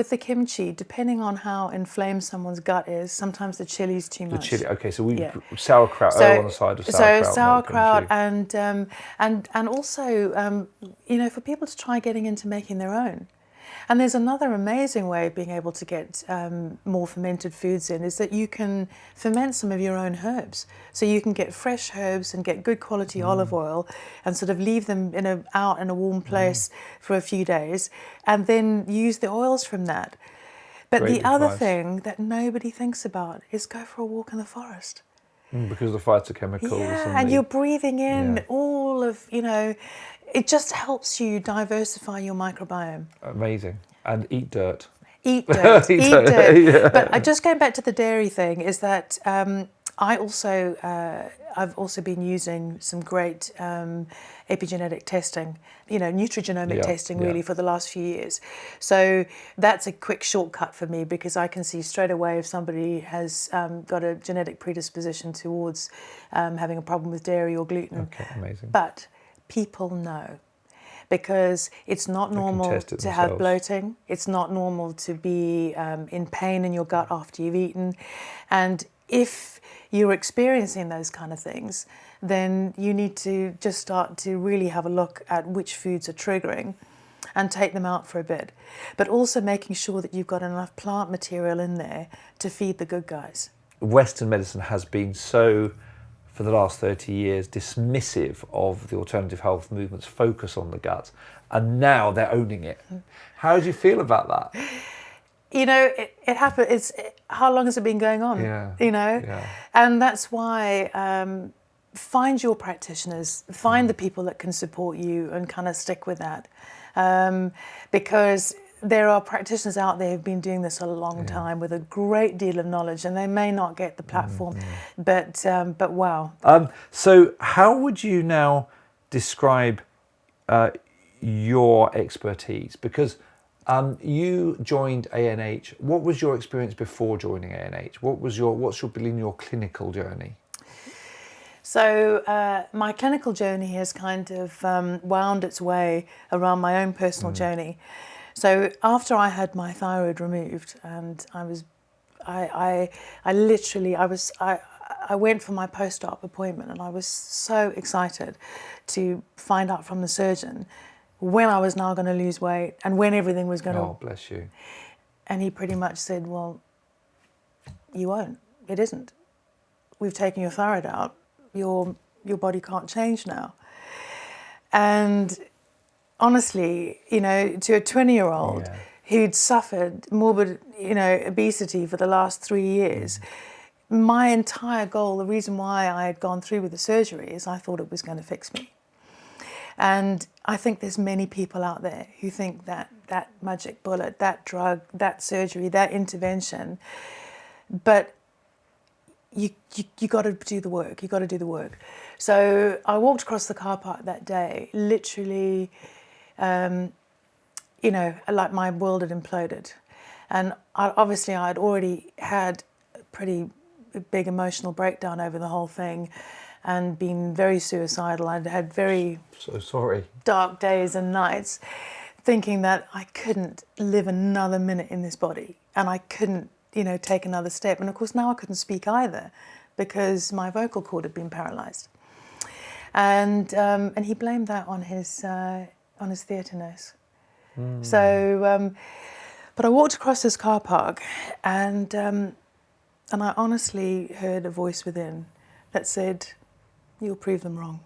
Speaker 2: the kimchi, depending on how inflamed someone's gut is, sometimes the chili's too much.
Speaker 1: The chili. Okay, so sauerkraut on the side of sauerkraut.
Speaker 2: So sauerkraut and also for people to try getting into making their own. And there's another amazing way of being able to get more fermented foods in, is that you can ferment some of your own herbs. So you can get fresh herbs and get good quality olive oil and sort of leave them out in a warm place for a few days, and then use the oils from that. But
Speaker 1: Great
Speaker 2: the other
Speaker 1: advice.
Speaker 2: thing that nobody thinks about is go for a walk in the forest.
Speaker 1: Because of the phytochemicals.
Speaker 2: Yeah, and you're breathing in all of, it just helps you diversify your microbiome.
Speaker 1: Amazing. And eat dirt.
Speaker 2: Eat dirt. Eat dirt.
Speaker 1: Yeah.
Speaker 2: But just going back to the dairy thing, is that I've also been using some great epigenetic testing, nutrigenomic testing really for the last few years. So that's a quick shortcut for me, because I can see straight away if somebody has got a genetic predisposition towards having a problem with dairy or gluten.
Speaker 1: Okay, amazing.
Speaker 2: But people know, because it's not normal to have bloating. It's not normal to be in pain in your gut after you've eaten. And if you're experiencing those kind of things, then you need to just start to really have a look at which foods are triggering. and take them out for a bit. But also making sure that you've got enough plant material in there to feed the good guys.
Speaker 1: Western medicine has been so, for the last 30 years, dismissive of the alternative health movement's focus on the gut, and now they're owning it. How do you feel about that?
Speaker 2: You know, it happened. How long has it been going on?
Speaker 1: Yeah.
Speaker 2: You know,
Speaker 1: Yeah.
Speaker 2: and that's why find your practitioners, find the people that can support you, and kind of stick with that, because there are practitioners out there who've been doing this a long time with a great deal of knowledge, and they may not get the platform, but wow.
Speaker 1: So how would you now describe your expertise? Because you joined ANH. What was your experience before joining ANH? What's been your clinical journey?
Speaker 2: So my clinical journey has kind of wound its way around my own personal journey. So after I had my thyroid removed, and I went for my post-op appointment, and I was so excited to find out from the surgeon when I was now going to lose weight and when everything was going to...
Speaker 1: Oh, bless you.
Speaker 2: And he pretty much said, well, you won't. It isn't. We've taken your thyroid out. Your body can't change now. And honestly, you know, to a 20-year-old who'd suffered morbid, you know, obesity for the last 3 years, my entire goal, the reason why I had gone through with the surgery, is I thought it was going to fix me. And I think there's many people out there who think that that magic bullet, that drug, that surgery, that intervention, but you got to do the work. You got to do the work. So I walked across the car park that day, literally, you know, like my world had imploded, and obviously I'd already had a pretty big emotional breakdown over the whole thing, and been very suicidal. I'd had very dark days and nights, thinking that I couldn't live another minute in this body, and I couldn't, you know, take another step. And of course now I couldn't speak either, because my vocal cord had been paralysed. And he blamed that on his theatre nurse. So, but I walked across this car park, and I honestly heard a voice within that said, "You'll prove them wrong.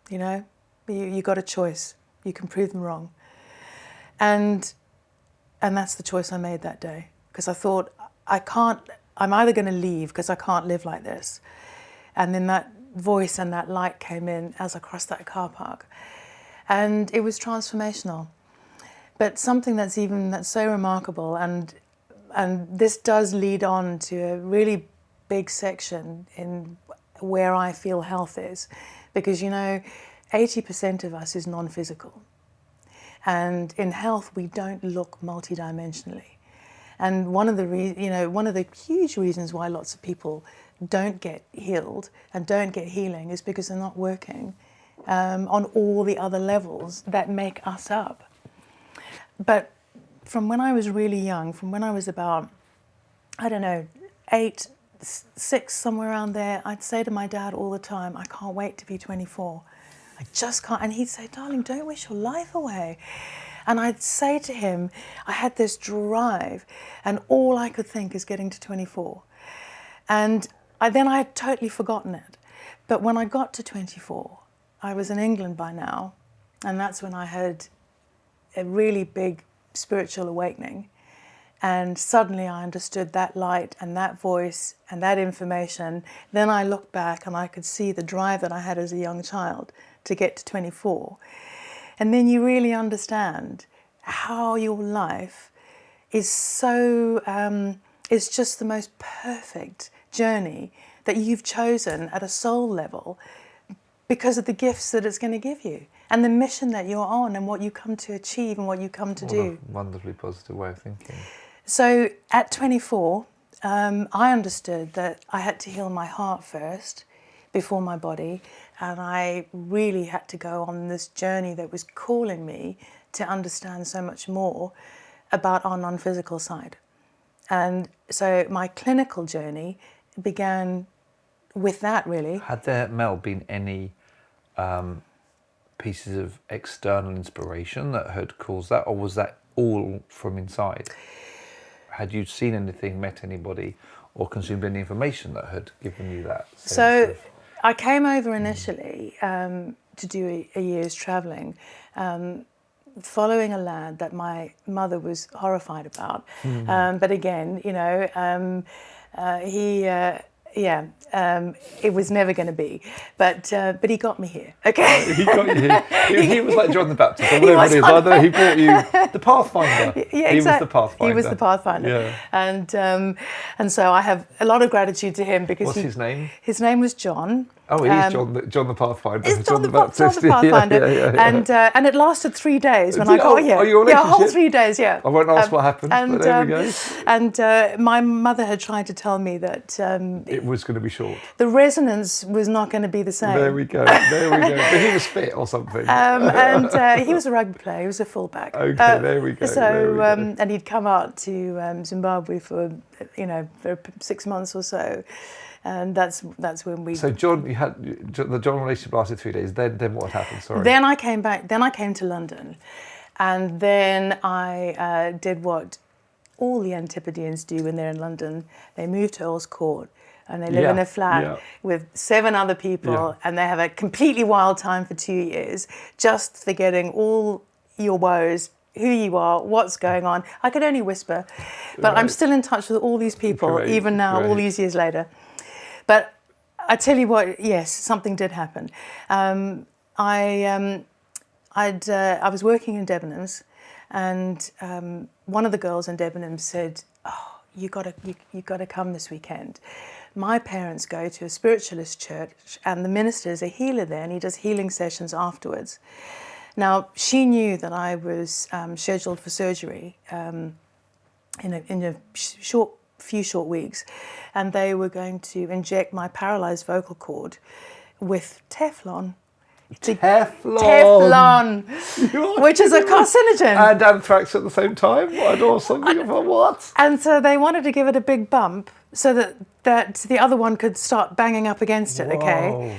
Speaker 2: You know, you got a choice. You can prove them wrong." And that's the choice I made that day, because I thought, I'm either going to leave because I can't live like this. And then that voice and that light came in as I crossed that car park, and it was transformational. But something that's so remarkable, and this does lead on to a really big section in where I feel health is, because, you know, 80% of us is non-physical, and in health we don't look multidimensionally. And one of the huge reasons why lots of people don't get healed and don't get healing is because they're not working on all the other levels that make us up. But from when I was really young, from when I was about, I don't know, 8, 6, somewhere around there, I'd say to my dad all the time, I can't wait to be 24. I just can't. And he'd say, darling, don't wish your life away. And I'd say to him, I had this drive, and all I could think is getting to 24. And then I had totally forgotten it. But when I got to 24, I was in England by now, and that's when I had a really big spiritual awakening. And suddenly I understood that light and that voice and that information. Then I looked back and I could see the drive that I had as a young child to get to 24. And then you really understand how your life is it's just the most perfect journey that you've chosen at a soul level, because of the gifts that it's going to give you and the mission that you're on and what you come to achieve and what you come to do.
Speaker 1: What a wonderfully positive way of thinking.
Speaker 2: So at 24, I understood that I had to heal my heart first before my body, and I really had to go on this journey that was calling me to understand so much more about our non-physical side. And so my clinical journey began with that, really.
Speaker 1: Had there, Mel, been any pieces of external inspiration that had caused that, or was that all from inside? Had you seen anything, met anybody, or consumed any information that had given you that sense
Speaker 2: So I came over initially to do a year's travelling, following a lad that my mother was horrified about. But again, you know, it was never going to be. But he got me here. Okay.
Speaker 1: He got you here. He was like John the Baptist, or whatever it is. I know he brought you the Pathfinder.
Speaker 2: Yeah, exactly.
Speaker 1: He was the Pathfinder.
Speaker 2: He was the Pathfinder.
Speaker 1: Yeah.
Speaker 2: And so I have a lot of gratitude to him because
Speaker 1: what's his name?
Speaker 2: His name was John.
Speaker 1: Oh, he's John the Pathfinder.
Speaker 2: It's John the Pathfinder.
Speaker 1: Yeah.
Speaker 2: And it lasted 3 days when I got here.
Speaker 1: Oh, your
Speaker 2: yeah, a whole
Speaker 1: relationship?
Speaker 2: 3 days, yeah.
Speaker 1: I won't ask what happened, but there we go.
Speaker 2: And my mother had tried to tell me that
Speaker 1: it was going to be short.
Speaker 2: the resonance was not going to be the same.
Speaker 1: There we go. But he was fit or something.
Speaker 2: And he was a rugby player. He was a fullback.
Speaker 1: Okay, there we go.
Speaker 2: So, and he'd come out to Zimbabwe for 6 months or so. And that's when we.
Speaker 1: So John, you had the John relationship lasted 3 days. Then what happened? Sorry.
Speaker 2: Then I came back. Then I came to London, and then I did what all the Antipodeans do when they're in London. They move to Earl's Court, and they live in a flat with 7 other people, and they have a completely wild time for 2 years, just forgetting all your woes, who you are, what's going on. I could only whisper, but I'm still in touch with all these people, even now, all these years later. But I tell you what, yes, something did happen. I was working in Debenhams, and one of the girls in Debenhams said, "Oh, you gotta come this weekend. My parents go to a spiritualist church, and the minister is a healer there, and he does healing sessions afterwards." Now she knew that I was scheduled for surgery in a few short weeks, and they were going to inject my paralyzed vocal cord with Teflon. Teflon, which is a carcinogen.
Speaker 1: And anthrax at the same time, or something about what?
Speaker 2: And so they wanted to give it a big bump so that the other one could start banging up against it. Okay,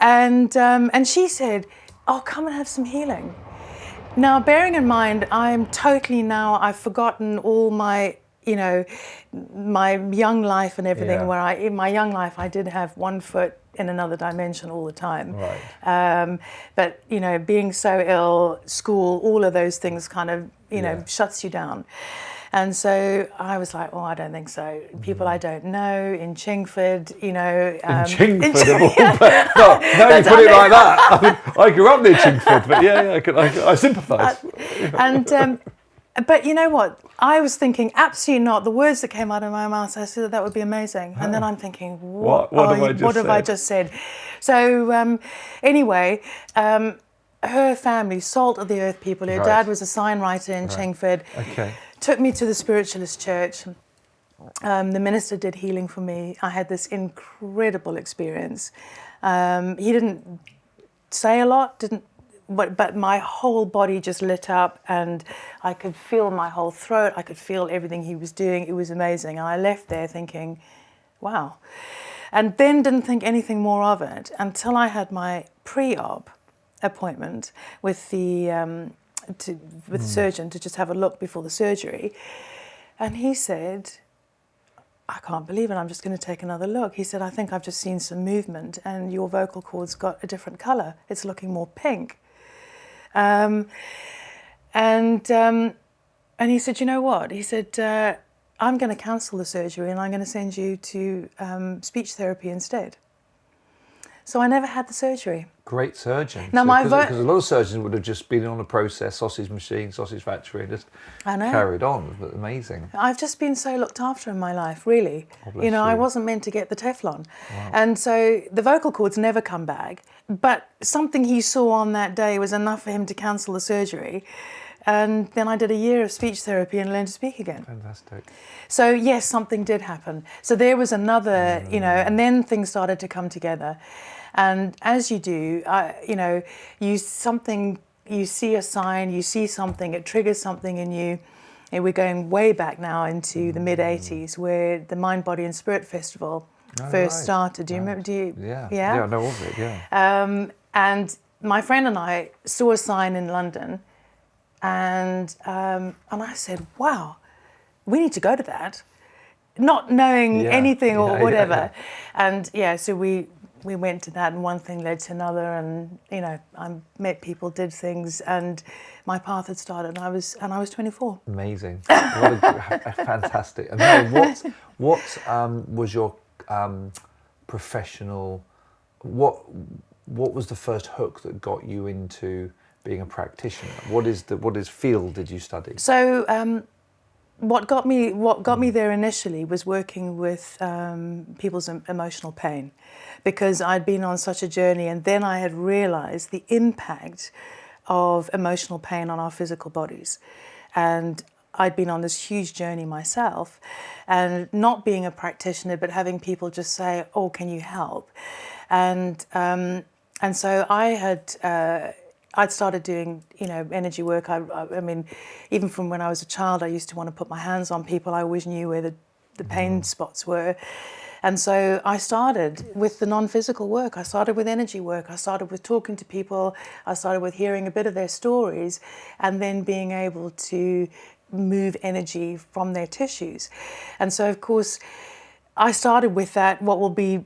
Speaker 2: and she said, "Oh, come and have some healing." Now, bearing in mind, I've forgotten all my, my young life and everything, where in my young life I did have 1 foot in another dimension all the time.
Speaker 1: Right.
Speaker 2: But, being so ill, school, all of those things kind of, shuts you down. And so I was like, I don't think so. People I don't know in Chingford,
Speaker 1: in Chingford, of all no, you put it like that. I grew up near Chingford, but I sympathise.
Speaker 2: But you know what? I was thinking, absolutely not. The words that came out of my mouth, I said that would be amazing. And then I'm thinking, what have I just said? So anyway, her family, salt of the earth people. Her dad was a sign writer in Chingford.
Speaker 1: Okay.
Speaker 2: Took me to the spiritualist church. The minister did healing for me. I had this incredible experience. He didn't say a lot, but my whole body just lit up, and I could feel my whole throat. I could feel everything he was doing. It was amazing. And I left there thinking, wow. And then didn't think anything more of it until I had my pre-op appointment with the surgeon to just have a look before the surgery. And he said, "I can't believe it, I'm just going to take another look." He said, "I think I've just seen some movement and your vocal cord's got a different colour. It's looking more pink." And he said, "You know what?" He said, "I'm going to cancel the surgery and I'm going to send you to speech therapy instead." So I never had the surgery.
Speaker 1: Great surgeon.
Speaker 2: Now
Speaker 1: because a lot of surgeons would have just been on a process, sausage machine, sausage factory, and just carried on. But amazing.
Speaker 2: I've just been so looked after in my life, really. I wasn't meant to get the Teflon.
Speaker 1: Wow.
Speaker 2: And so the vocal cords never come back. But something he saw on that day was enough for him to cancel the surgery. And then I did a year of speech therapy and learned to speak again.
Speaker 1: Fantastic.
Speaker 2: So yes, something did happen. So there was another, and then things started to come together. And as you do, you see a sign, you see something, it triggers something in you. And we're going way back now into the mid-'80s, where the Mind, Body and Spirit Festival first started. Do you remember?
Speaker 1: Yeah, I know of it, yeah.
Speaker 2: And my friend and I saw a sign in London, and I said, "Wow, we need to go to that," not knowing anything or whatever. And so we went to that, and one thing led to another, and I met people, did things, and my path had started. And I was 24.
Speaker 1: Amazing! What a fantastic. And Mary, what was your professional? What was the first hook that got you into being a practitioner? What field did you study?
Speaker 2: So what got me there initially was working with people's emotional pain, because I'd been on such a journey, and then I had realized the impact of emotional pain on our physical bodies. And I'd been on this huge journey myself, and not being a practitioner, but having people just say, "Oh, can you help?" And so I'd started doing, energy work. I mean, even from when I was a child, I used to want to put my hands on people. I always knew where the pain spots were. And so I started with the non-physical work. I started with energy work. I started with talking to people. I started with hearing a bit of their stories, and then being able to move energy from their tissues. And so, of course, I started with that, what will be,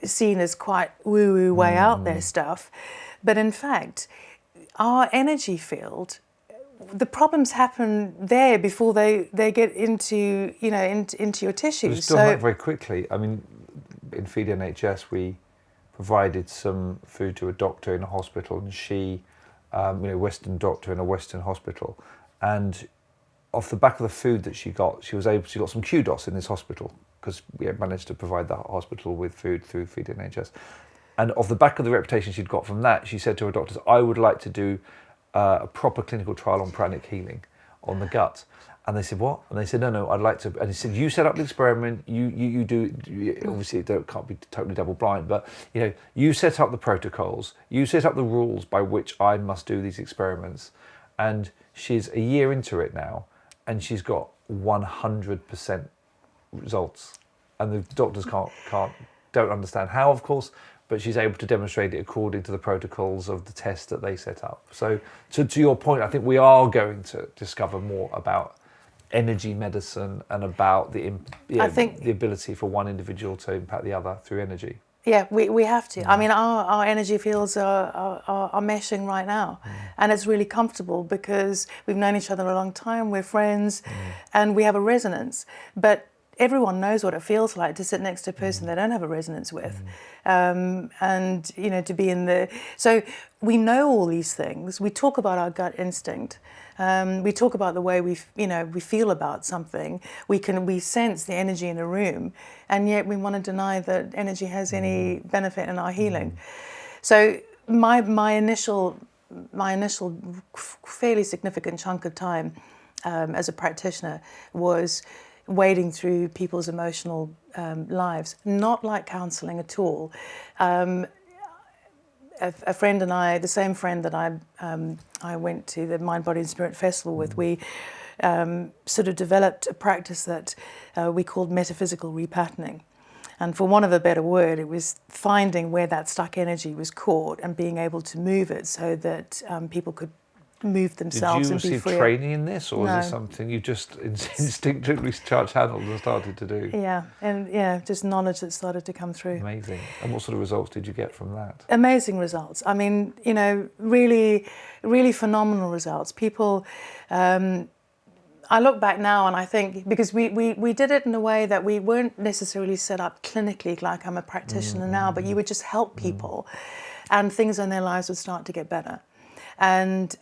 Speaker 2: seen as quite woo-woo, way out there stuff. But in fact, our energy field, the problems happen there before they get into your tissues.
Speaker 1: Just doing that very quickly. I mean, in Feed NHS, we provided some food to a doctor in a hospital, and she, Western doctor in a Western hospital, and off the back of the food that she got some kudos in this hospital, because we had managed to provide the hospital with food through Feed NHS. And off the back of the reputation she'd got from that, she said to her doctors, "I would like to do a proper clinical trial on pranic healing on the gut." And they said, "What?" And they said, No, I'd like to." And he said, "You set up the experiment. You do. Obviously, it can't be totally double blind, but you set up the protocols. You set up the rules by which I must do these experiments." And she's a year into it now, and she's got 100% results. And the doctors don't understand how, of course, but she's able to demonstrate it according to the protocols of the test that they set up. So to your point, I think we are going to discover more about energy medicine and about the ability for one individual to impact the other through energy.
Speaker 2: Yeah, we have to. I mean, our energy fields are meshing right now, and it's really comfortable because we've known each other a long time, we're friends, and we have a resonance. But everyone knows what it feels like to sit next to a person they don't have a resonance with, and to be in the. So we know all these things. We talk about our gut instinct. We talk about the way we feel about something. We sense the energy in a room, and yet we want to deny that energy has any benefit in our healing. So my initial fairly significant chunk of time as a practitioner was wading through people's emotional lives, not like counselling at all. A friend and I, the same friend that I went to the Mind, Body and Spirit Festival with, we sort of developed a practice that we called metaphysical repatterning. And for want of a better word, it was finding where that stuck energy was caught and being able to move it so that people could move themselves and be free.
Speaker 1: Did you receive training in this, or was this something you just instinctively channeled and started to do?
Speaker 2: Yeah, just knowledge that started to come through.
Speaker 1: Amazing. And what sort of results did you get from that?
Speaker 2: Amazing results. I mean, really, really phenomenal results. People, I look back now and I think, because we did it in a way that we weren't necessarily set up clinically like I'm a practitioner now, but you would just help people and things in their lives would start to get better. And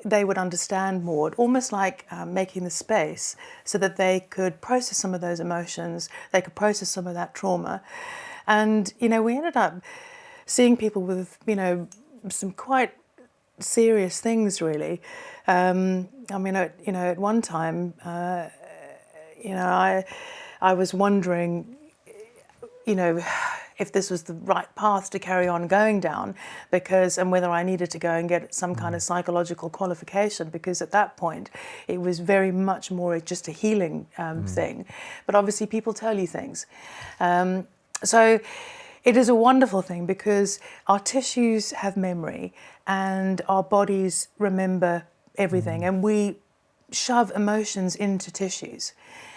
Speaker 2: they would understand more, almost like making the space so that they could process some of those emotions, they could process some of that trauma. And, we ended up seeing people with, some quite serious things, really. I mean, at one time, I was wondering, if this was the right path to carry on going down, and whether I needed to go and get some kind of psychological qualification, because at that point it was very much more just a healing thing. But obviously people tell you things. So It is a wonderful thing because our tissues have memory and our bodies remember everything, and we shove emotions into tissues.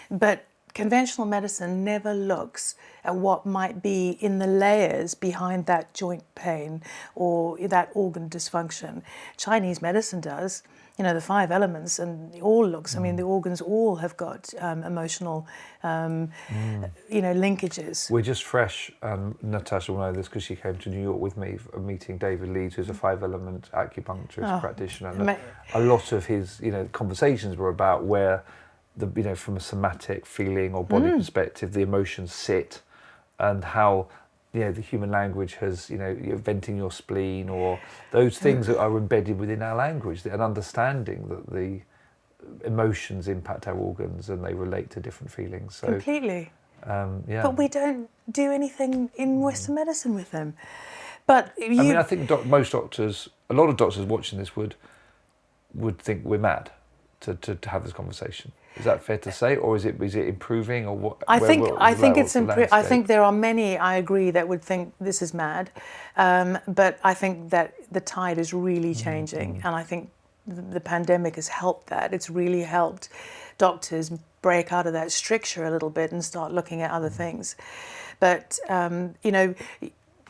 Speaker 2: But conventional medicine never looks at what might be in the layers behind that joint pain or that organ dysfunction. Chinese medicine does. You know, the 5 elements, and it all looks, I mean, the organs all have got emotional, linkages.
Speaker 1: We're just fresh, and Natasha will know this because she came to New York with me, meeting David Leeds, who's a 5-element acupuncturist practitioner. And a lot of his, conversations were about where, from a somatic feeling or body perspective, the emotions sit, and how the human language has, venting your spleen, or those things that are embedded within our language, and understanding that the emotions impact our organs and they relate to different feelings. So,
Speaker 2: completely.
Speaker 1: Yeah.
Speaker 2: But we don't do anything in Western medicine with them. But
Speaker 1: I think most doctors, a lot of doctors watching this would think we're mad to have this conversation. Is that fair to say, or is it improving, or what?
Speaker 2: I think it's improving. I think there are many, I agree, that would think this is mad, but I think that the tide is really changing, and I think the pandemic has helped that. It's really helped doctors break out of that stricture a little bit and start looking at other things. But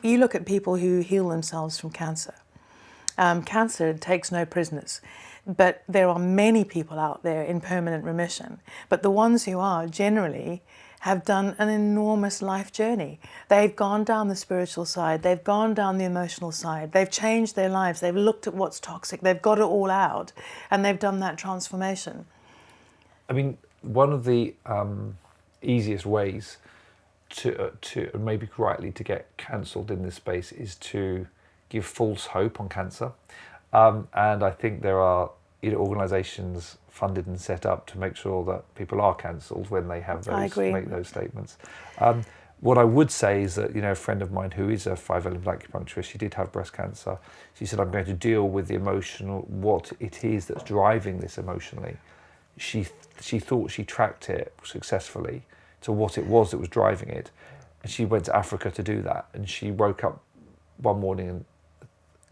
Speaker 2: you look at people who heal themselves from cancer. Cancer takes no prisoners. But there are many people out there in permanent remission. But the ones who are generally have done an enormous life journey. They've gone down the spiritual side, they've gone down the emotional side, they've changed their lives, they've looked at what's toxic, they've got it all out, and they've done that transformation.
Speaker 1: I mean, one of the easiest ways to maybe rightly to get cancelled in this space is to give false hope on cancer. And I think there are organisations funded and set up to make sure that people are cancelled when they have those make those statements. What I would say is that a friend of mine who is a 5-element acupuncturist, she did have breast cancer. She said, I'm going to deal with the emotional, what it is that's driving this emotionally. She thought she tracked it successfully to what it was that was driving it, and she went to Africa to do that. And she woke up one morning and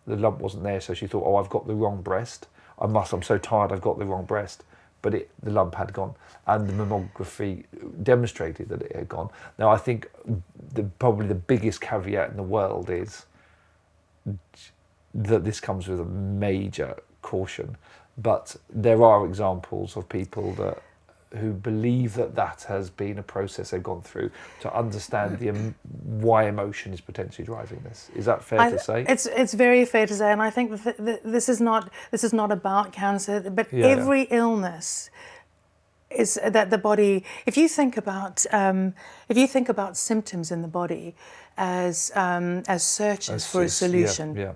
Speaker 1: the lump wasn't there, so she thought, oh, I've got the wrong breast. I'm so tired, I've got the wrong breast. But the lump had gone, and the mammography demonstrated that it had gone. Now, I think probably the biggest caveat in the world is that this comes with a major caution. But there are examples of people who believe that has been a process they've gone through to understand why emotion is potentially driving this. Is that fair to say?
Speaker 2: It's very fair to say, and I think this is not about cancer, but every illness is that the body. If you think about symptoms in the body as searches for a solution,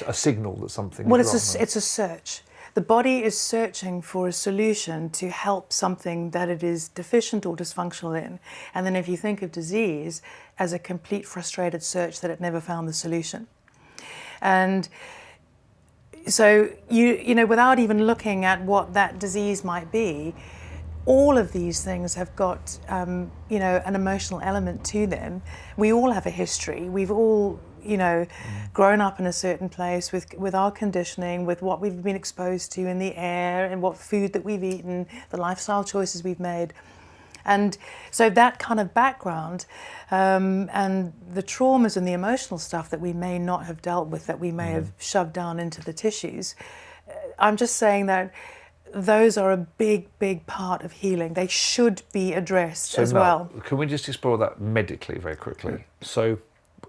Speaker 1: a signal that something.
Speaker 2: Well,
Speaker 1: is wrong,
Speaker 2: it's a search. The body is searching for a solution to help something that it is deficient or dysfunctional in. And then if you think of disease as a complete frustrated search that it never found the solution. And so, without even looking at what that disease might be, all of these things have got, an emotional element to them. We all have a history. We've all grown up in a certain place with our conditioning, with what we've been exposed to in the air and what food that we've eaten, the lifestyle choices we've made. And so that kind of background and the traumas and the emotional stuff that we may not have dealt with, that we may have shoved down into the tissues, I'm just saying that those are a big, big part of healing. They should be addressed as well.
Speaker 1: Can we just explore that medically very quickly? So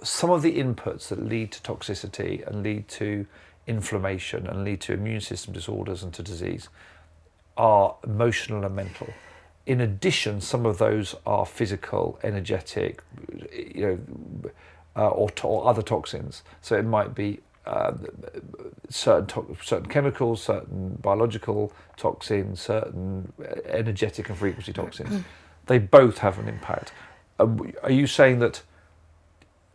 Speaker 1: some of the inputs that lead to toxicity and lead to inflammation and lead to immune system disorders and to disease are emotional and mental. In addition, some of those are physical, energetic, or other toxins. So it might be certain chemicals, certain biological toxins, certain energetic and frequency toxins. They both have an impact. Are you saying that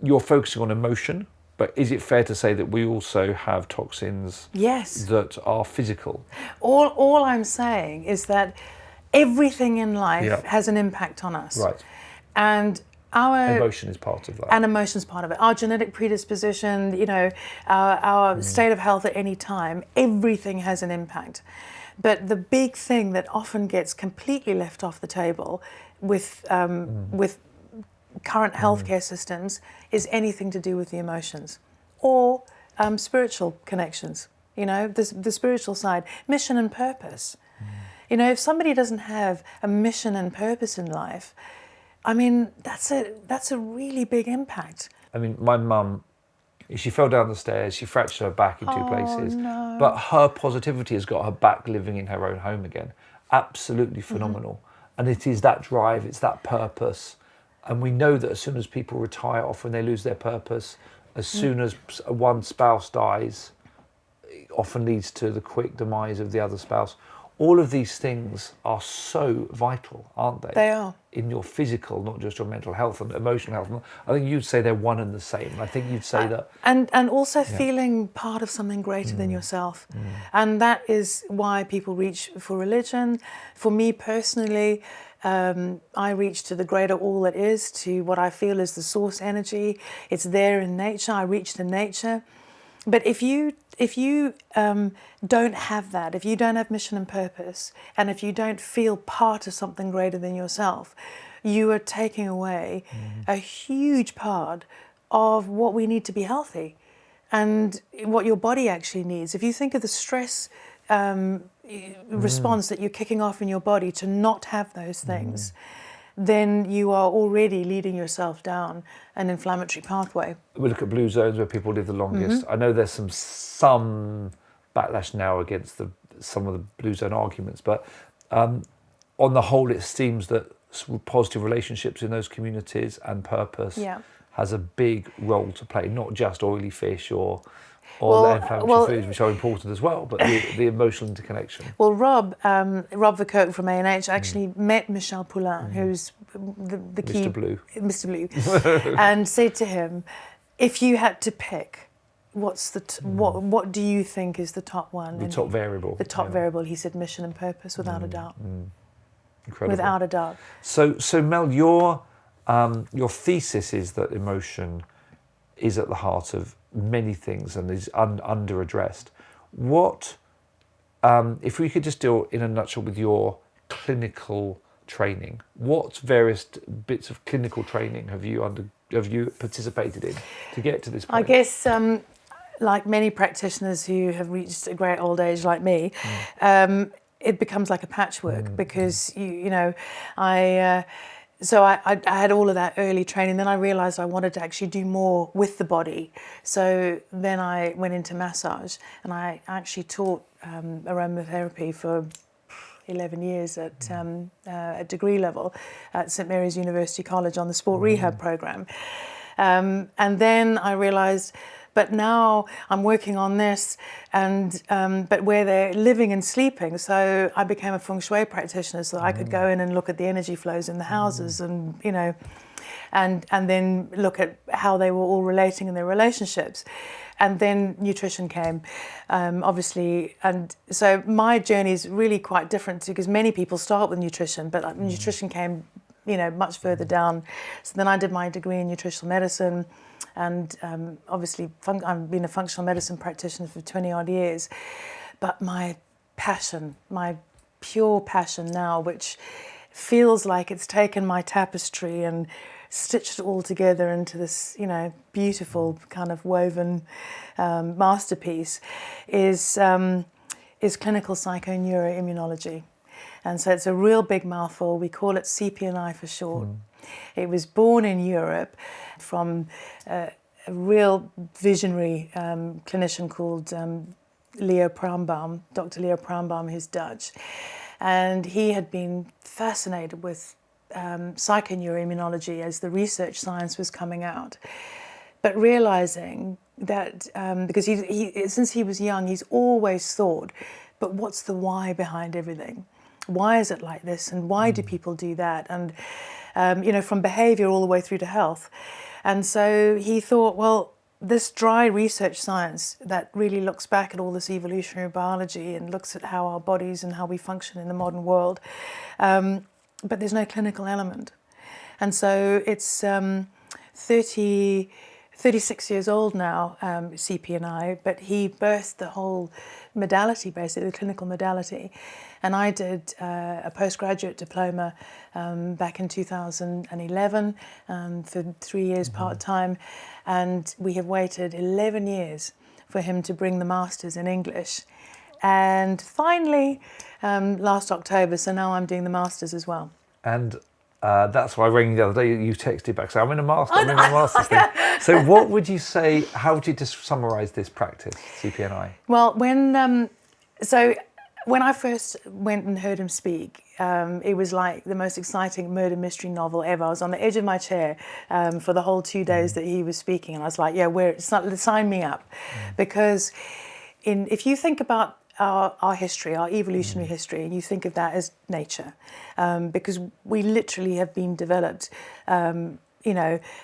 Speaker 1: you're focusing on emotion, but is it fair to say that we also have toxins that are physical?
Speaker 2: All I'm saying is that everything in life has an impact on us.
Speaker 1: Right.
Speaker 2: And
Speaker 1: emotion is part of that.
Speaker 2: And emotion's part of it. Our genetic predisposition, you know, our state of health at any time, everything has an impact. But the big thing that often gets completely left off the table with current healthcare systems is anything to do with the emotions or spiritual connections. You know, the spiritual side, mission and purpose. You know, if somebody doesn't have a mission and purpose in life, I mean, that's a really big impact.
Speaker 1: I mean, my mum, she fell down the stairs, she fractured her back in 2 places,
Speaker 2: no.
Speaker 1: but her positivity has got her back living in her own home again. Absolutely phenomenal. And it is that drive, it's that purpose. And we know that as soon as people retire, often they lose their purpose. As soon as one spouse dies, it often leads to the quick demise of the other spouse. All of these things are so vital, aren't they?
Speaker 2: They are.
Speaker 1: In your physical, not just your mental health and emotional health. I think you'd say they're one and the same. I think you'd say that.
Speaker 2: And also feeling part of something greater than yourself. And that is why people reach for religion. For me personally, I reach to the greater all that is, to what I feel is the source energy. It's there in nature. I reach to nature. But if you don't have that, if you don't have mission and purpose, and if you don't feel part of something greater than yourself, you are taking away a huge part of what we need to be healthy and what your body actually needs. If you think of the stress response that you're kicking off in your body to not have those things, then you are already leading yourself down an inflammatory pathway.
Speaker 1: We look at blue zones where people live the longest. I know there's some backlash now against some of the blue zone arguments, but on the whole, it seems that positive relationships in those communities and purpose has a big role to play, not just oily fish or the inflammatory foods, which are important as well, but the emotional interconnection.
Speaker 2: Well, Rob Verkerk from A&H actually met Michel Poulain, who's the key... Mr. Blue. And said to him, if you had to pick, what's what do you think is the top one?
Speaker 1: The top variable.
Speaker 2: The top variable, he said mission and purpose, without a doubt.
Speaker 1: Incredible.
Speaker 2: Without a doubt.
Speaker 1: So Mel, your thesis is that emotion is at the heart of many things and is under addressed. What, if we could just deal in a nutshell with your clinical training, what various bits of clinical training have you participated in to get to this point?
Speaker 2: I guess, like many practitioners who have reached a great old age like me, it becomes like a patchwork because So I had all of that early training. Then I realised I wanted to actually do more with the body. So then I went into massage, and I actually taught aromatherapy for 11 years at degree level at St Mary's University College on the sport rehab program. And then I realised, but now I'm working on this, and but where they're living and sleeping. So I became a feng shui practitioner, so I could go in and look at the energy flows in the houses, and and then look at how they were all relating in their relationships. And then nutrition came, obviously, and so my journey is really quite different because many people start with nutrition, but nutrition came, much further down. So then I did my degree in nutritional medicine. And obviously, I've been a functional medicine practitioner for 20 odd years. But my passion, my pure passion now, which feels like it's taken my tapestry and stitched it all together into this, beautiful kind of woven masterpiece, is clinical psychoneuroimmunology. And so it's a real big mouthful. We call it cPNI for short. It was born in Europe from a real visionary clinician called Leo Prambaum, Dr. Leo Prambaum, who's Dutch. And he had been fascinated with psychoneuroimmunology as the research science was coming out. But realizing that, because he since he was young, he's always thought, but what's the why behind everything? Why is it like this? And why do people do that? And from behavior all the way through to health. And so he thought, well, this dry research science that really looks back at all this evolutionary biology and looks at how our bodies and how we function in the modern world, but there's no clinical element. And so it's 36 years old now, cPNI, but he birthed the whole modality, basically, the clinical modality. And I did a postgraduate diploma back in 2011 for 3 years part-time. And we have waited 11 years for him to bring the masters in English. And finally, last October, so now I'm doing the masters as well.
Speaker 1: And that's why I rang you the other day. You texted back, so I'm in a master's thing. So what would you say, how would you just summarise this practice, cPNI?
Speaker 2: Well, when I first went and heard him speak, it was like the most exciting murder mystery novel ever. I was on the edge of my chair for the whole 2 days that he was speaking, and I was like, yeah, sign me up. Because if you think about our history, our evolutionary history, and you think of that as nature, because we literally have been developed,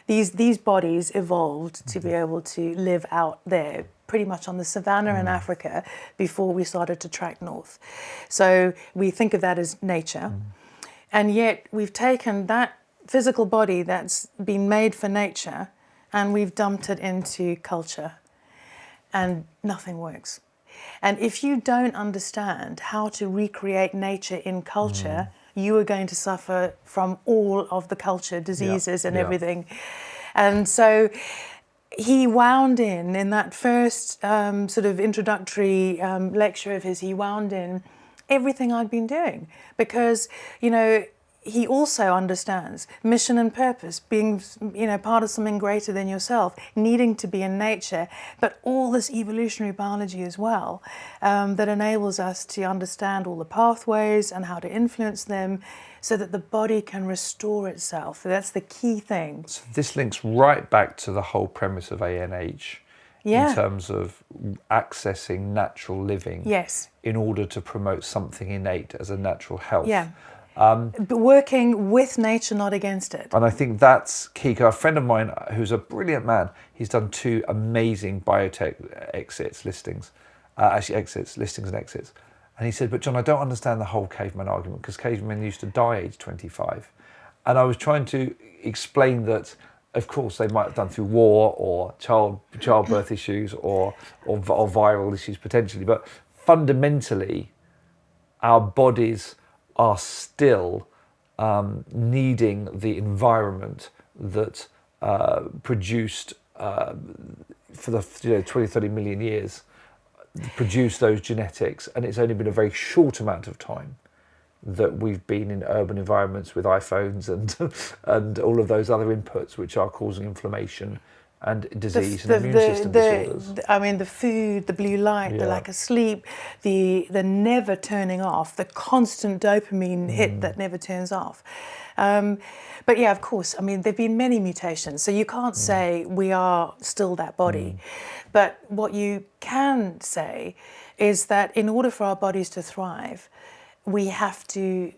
Speaker 2: these bodies evolved to be able to live out there pretty much on the savannah in Africa before we started to track north. So we think of that as nature. And yet we've taken that physical body that's been made for nature and we've dumped it into culture, and nothing works. And if you don't understand how to recreate nature in culture, you are going to suffer from all of the culture diseases and everything. And so he wound in that first sort of introductory lecture of his, he wound in everything I'd been doing. Because, he also understands mission and purpose, being, part of something greater than yourself, needing to be in nature, but all this evolutionary biology as well, that enables us to understand all the pathways and how to influence them so that the body can restore itself. That's the key thing.
Speaker 1: So this links right back to the whole premise of ANH in terms of accessing natural living in order to promote something innate as a natural health.
Speaker 2: But working with nature, not against it.
Speaker 1: And I think that's key. A friend of mine who's a brilliant man, he's done 2 amazing biotech listings and exits. And he said, but John, I don't understand the whole caveman argument, because cavemen used to die age 25. And I was trying to explain that, of course, they might have done through war or childbirth issues or viral issues potentially, but fundamentally, our bodies are still needing the environment that produced for the 20, 30 million years, produced those genetics. And it's only been a very short amount of time that we've been in urban environments with iPhones and all of those other inputs which are causing inflammation and disease and immune system disorders.
Speaker 2: The food, the blue light, the lack of sleep, the never turning off, the constant dopamine hit that never turns off. But yeah, of course, there've been many mutations, so you can't say we are still that body. But what you can say is that in order for our bodies to thrive, we have to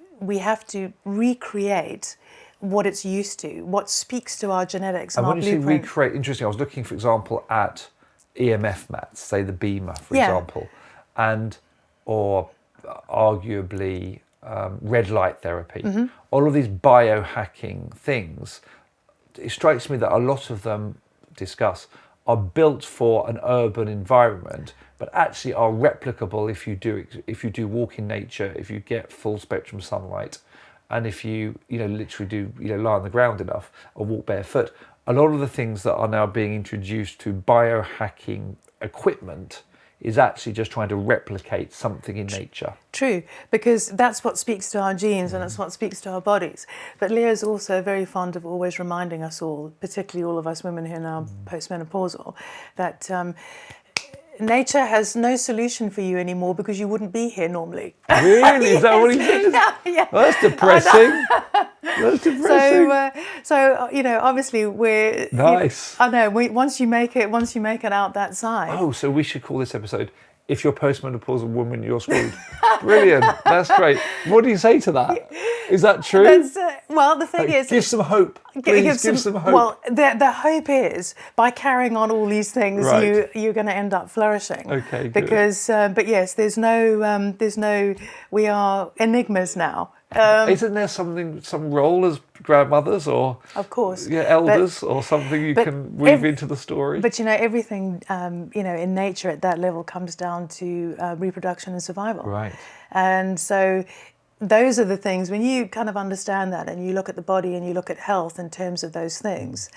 Speaker 2: recreate what it's used to, what speaks to our genetics and our blueprint.
Speaker 1: And when you say recreate, interesting, I was looking, for example, at EMF mats, say the Beamer, for example, or arguably red light therapy. All of these biohacking things, it strikes me that a lot of them are built for an urban environment, but actually are replicable if you do walk in nature, if you get full spectrum sunlight, and if you literally do lie on the ground enough or walk barefoot. A lot of the things that are now being introduced to biohacking equipment is actually just trying to replicate something in nature.
Speaker 2: True, because that's what speaks to our genes and it's what speaks to our bodies. But Leah's also very fond of always reminding us all, particularly all of us women who are now postmenopausal, that nature has no solution for you anymore because you wouldn't be here normally.
Speaker 1: Really? Is that what he says?
Speaker 2: Yeah.
Speaker 1: Well, that's depressing. That's depressing.
Speaker 2: So obviously we're...
Speaker 1: Nice.
Speaker 2: I know, once you make it out that side.
Speaker 1: Oh, so we should call this episode, If You're Postmenopausal Woman, You're Screwed. Brilliant. That's great. What do you say to that? Is that true?
Speaker 2: The thing is...
Speaker 1: Give some hope. Please give some hope.
Speaker 2: Well, the hope is, by carrying on all these things, you're going to end up flourishing.
Speaker 1: Okay, good.
Speaker 2: Because, but yes, there's no, we are enigmas now.
Speaker 1: Isn't there some role as grandmothers or
Speaker 2: of course,
Speaker 1: elders or something you can weave into the story?
Speaker 2: But everything in nature at that level comes down to reproduction and survival.
Speaker 1: Right.
Speaker 2: And so those are the things, when you kind of understand that and you look at the body and you look at health in terms of those things,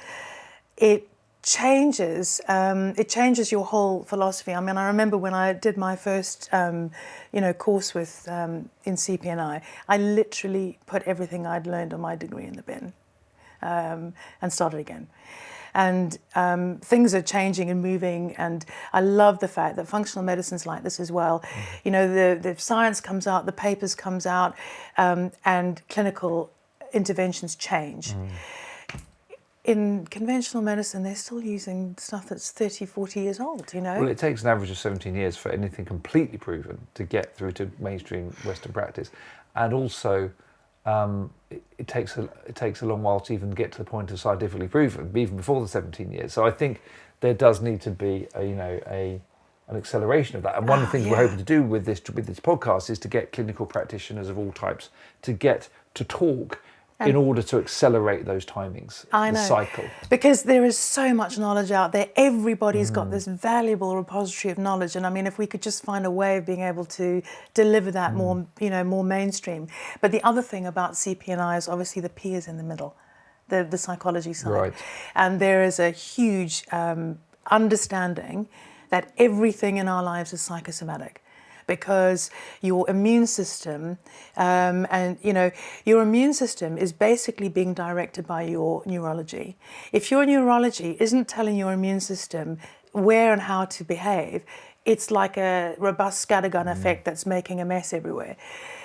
Speaker 2: it changes your whole philosophy. I mean, I remember when I did my first course with in cPNI, I literally put everything I'd learned on my degree in the bin and started again. And things are changing and moving, and I love the fact that functional medicine's like this as well. You know, the science comes out, the papers comes out, and clinical interventions change. In conventional medicine, they're still using stuff that's 30, 40 years old,
Speaker 1: Well, it takes an average of 17 years for anything completely proven to get through to mainstream Western practice. And also, it takes a long while to even get to the point of scientifically proven, even before the 17 years. So I think there does need to be an acceleration of that. And one of the things we're hoping to do with this podcast is to get clinical practitioners of all types to get to talk in order to accelerate those timings, the cycle.
Speaker 2: Because there is so much knowledge out there. Everybody's got this valuable repository of knowledge. And I mean, if we could just find a way of being able to deliver that more mainstream. But the other thing about cPNI is obviously the P is in the middle, the psychology side.
Speaker 1: Right.
Speaker 2: And there is a huge understanding that everything in our lives is psychosomatic. Because your immune system, your immune system is basically being directed by your neurology. If your neurology isn't telling your immune system where and how to behave, it's like a robust scattergun effect that's making a mess everywhere.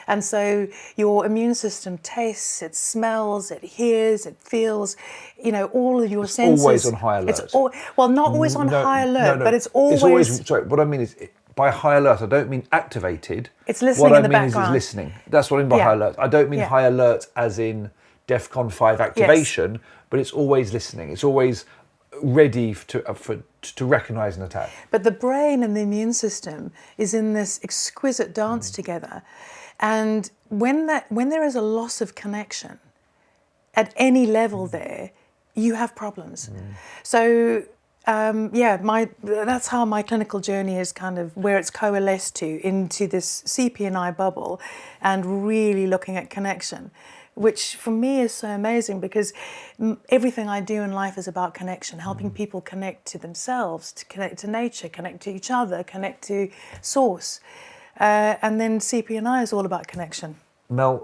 Speaker 2: And so your immune system tastes, it smells, it hears, it feels, all of your senses.
Speaker 1: Always on high alert.
Speaker 2: Not always on high alert, but it's always...
Speaker 1: Sorry, what I mean is... By high alert, I don't mean activated.
Speaker 2: It's listening in the background.
Speaker 1: What I mean is listening. That's what I mean by high alert. I don't mean high alert as in DEFCON 5 activation, but it's always listening. It's always ready to recognise an attack.
Speaker 2: But the brain and the immune system is in this exquisite dance together. And when there is a loss of connection at any level there, you have problems. So... that's how my clinical journey is kind of where it's coalesced into this cPNI bubble and really looking at connection, which for me is so amazing because everything I do in life is about connection, helping people connect to themselves, to connect to nature, connect to each other, connect to source. And then cPNI is all about connection.
Speaker 1: Mel,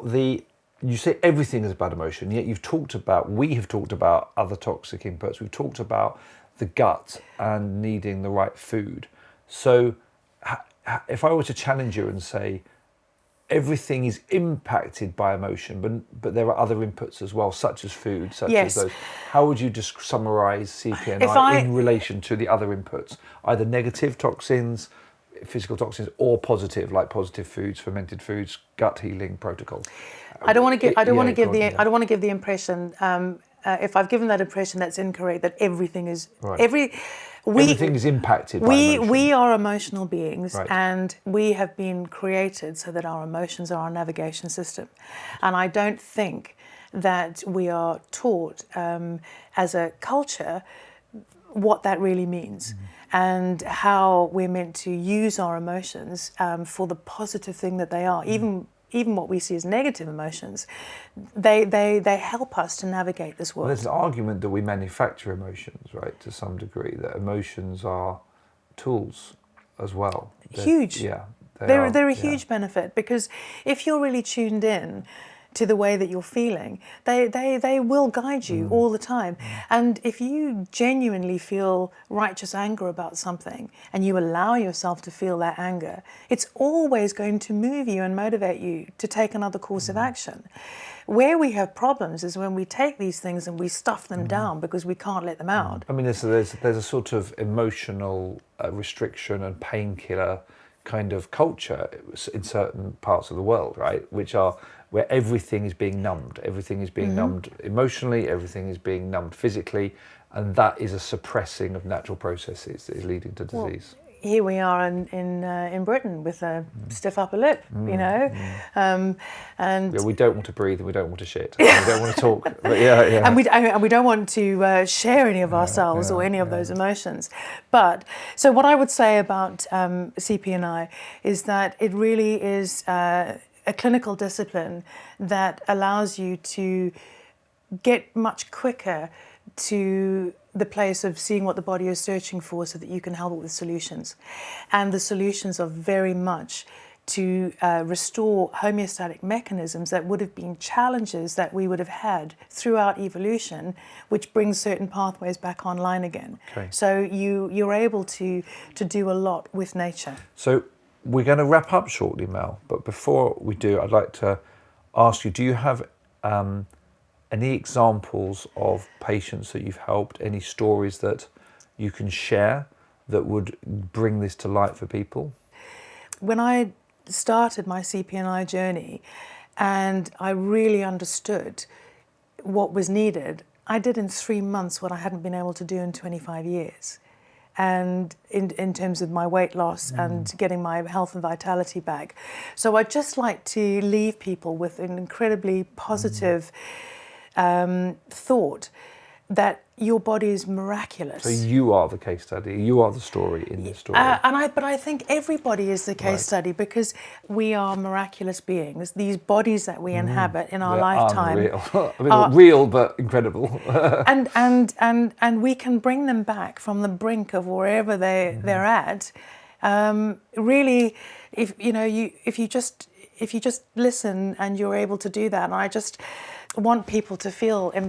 Speaker 1: you say everything is about emotion, yet we have talked about other toxic inputs. We've talked about the gut and needing the right food. So if I were to challenge you and say everything is impacted by emotion, but there are other inputs as well, such as food, such as those, how would you just summarise cPNI in relation to the other inputs, either negative toxins, physical toxins, or positive, like positive foods, fermented foods, gut healing protocols?
Speaker 2: I don't want to give the impression. If I've given that impression, that's incorrect. That everything is
Speaker 1: everything is impacted by emotion.
Speaker 2: We are emotional beings,
Speaker 1: right.
Speaker 2: And we have been created so that our emotions are our navigation system. And I don't think that we are taught as a culture what that really means and how we're meant to use our emotions for the positive thing that they are. Even what we see as negative emotions, they help us to navigate this world.
Speaker 1: Well, there's an argument that we manufacture emotions, right, to some degree, that emotions are tools as well.
Speaker 2: Huge. They're a huge benefit, because if you're really tuned in to the way that you're feeling, they will guide you all the time. And if you genuinely feel righteous anger about something and you allow yourself to feel that anger, it's always going to move you and motivate you to take another course of action. Where we have problems is when we take these things and we stuff them down because we can't let them out.
Speaker 1: I mean, there's a sort of emotional restriction and painkiller kind of culture in certain parts of the world, right, where everything is being numbed. Everything is being numbed emotionally, everything is being numbed physically, and that is a suppressing of natural processes that is leading to disease.
Speaker 2: here we are in Britain with a stiff upper lip, you know, and
Speaker 1: we don't want to breathe and we don't want to shit. We don't want to talk. But yeah.
Speaker 2: And we don't want to share any of ourselves or any of those emotions. But so what I would say about cPNI is that it really is a clinical discipline that allows you to get much quicker to the place of seeing what the body is searching for so that you can help it with solutions. And the solutions are very much to restore homeostatic mechanisms that would have been challenges that we would have had throughout evolution, which brings certain pathways back online again.
Speaker 1: Okay.
Speaker 2: So you're able to do a lot with nature.
Speaker 1: So we're going to wrap up shortly, Mel, but before we do, I'd like to ask you, do you have any examples of patients that you've helped, any stories that you can share that would bring this to light for people?
Speaker 2: When I started my cPNI journey and I really understood what was needed, I did in 3 months what I hadn't been able to do in 25 years. And in terms of my weight loss and getting my health and vitality back. So I'd just like to leave people with an incredibly positive thought that your body is miraculous.
Speaker 1: So you are the case study. You are the story in this story.
Speaker 2: But I think everybody is the case study because we are miraculous beings. These bodies that we inhabit in our lifetime,
Speaker 1: unreal. I mean, real but incredible.
Speaker 2: and we can bring them back from the brink of wherever they're at. Really, if you just listen and you're able to do that, and I just want people to feel that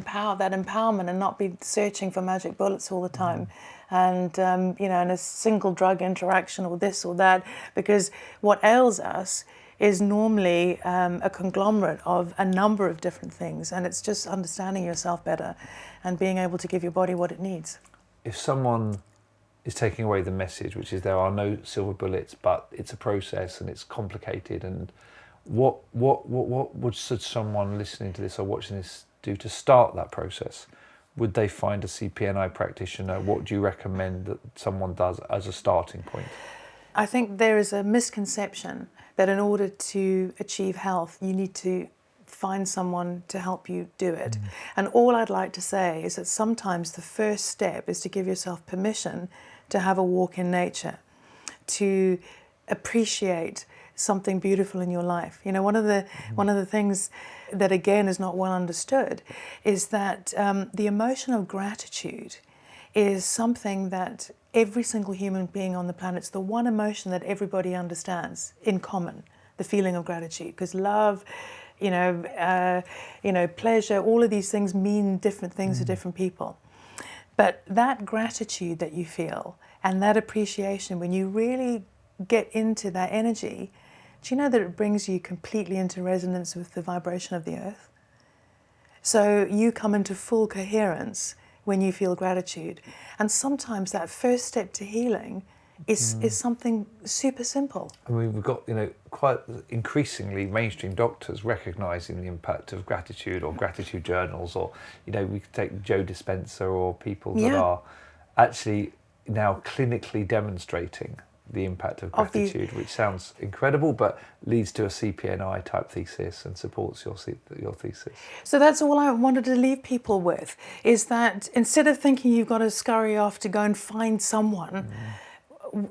Speaker 2: empowerment and not be searching for magic bullets all the time and and a single drug interaction or this or that, because what ails us is normally a conglomerate of a number of different things, and it's just understanding yourself better and being able to give your body what it needs.
Speaker 1: If someone is taking away the message, which is there are no silver bullets, but it's a process and it's complicated, and what should someone listening to this or watching this do to start that process? Would they find a cPNI practitioner? What do you recommend that someone does as a starting point?
Speaker 2: I think there is a misconception that in order to achieve health, you need to find someone to help you do it. And all I'd like to say is that sometimes the first step is to give yourself permission to have a walk in nature, to appreciate something beautiful in your life. You know, one of the things that again is not well understood is that the emotion of gratitude is something that every single human being on the planet, it's the one emotion that everybody understands in common, the feeling of gratitude, because love, pleasure, all of these things mean different things to different people. But that gratitude that you feel and that appreciation, when you really get into that energy, do you know that it brings you completely into resonance with the vibration of the earth? So you come into full coherence when you feel gratitude. And sometimes that first step to healing is something super simple.
Speaker 1: I mean, we've got, quite increasingly mainstream doctors recognising the impact of gratitude or gratitude journals, or, we could take Joe Dispenza or people that are actually now clinically demonstrating the impact of gratitude, which sounds incredible, but leads to a cPNI type thesis and supports your thesis.
Speaker 2: So that's all I wanted to leave people with, is that instead of thinking you've got to scurry off to go and find someone,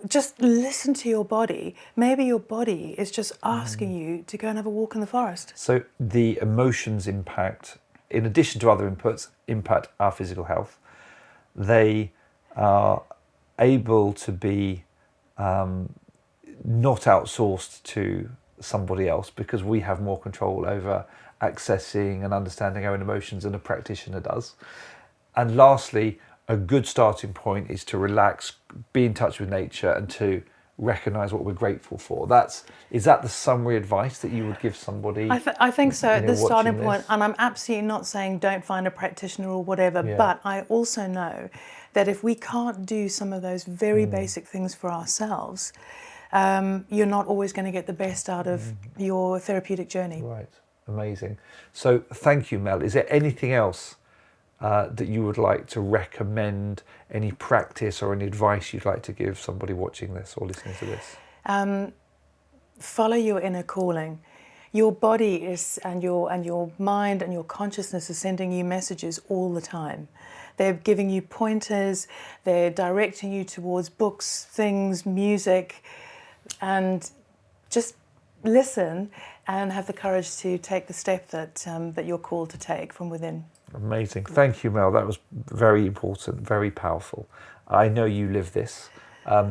Speaker 2: just listen to your body. Maybe your body is just asking you to go and have a walk in the forest.
Speaker 1: So the emotions impact, in addition to other inputs, impact our physical health. They are able to be not outsourced to somebody else, because we have more control over accessing and understanding our own emotions than a practitioner does. And lastly, a good starting point is to relax, be in touch with nature, and to recognise what we're grateful for. Is that the summary advice that you would give somebody?
Speaker 2: I think so, at the starting point. And I'm absolutely not saying don't find a practitioner or whatever, but I also know that if we can't do some of those very basic things for ourselves, you're not always going to get the best out of your therapeutic journey.
Speaker 1: Right, amazing. So thank you, Mel. Is there anything else that you would like to recommend, any practice or any advice you'd like to give somebody watching this or listening to this?
Speaker 2: Follow your inner calling. Your body is, and your mind and your consciousness is sending you messages all the time. They're giving you pointers, they're directing you towards books, things, music, and just listen and have the courage to take the step that you're called to take from within.
Speaker 1: Amazing. Thank you, Mel. That was very important, very powerful. I know you live this.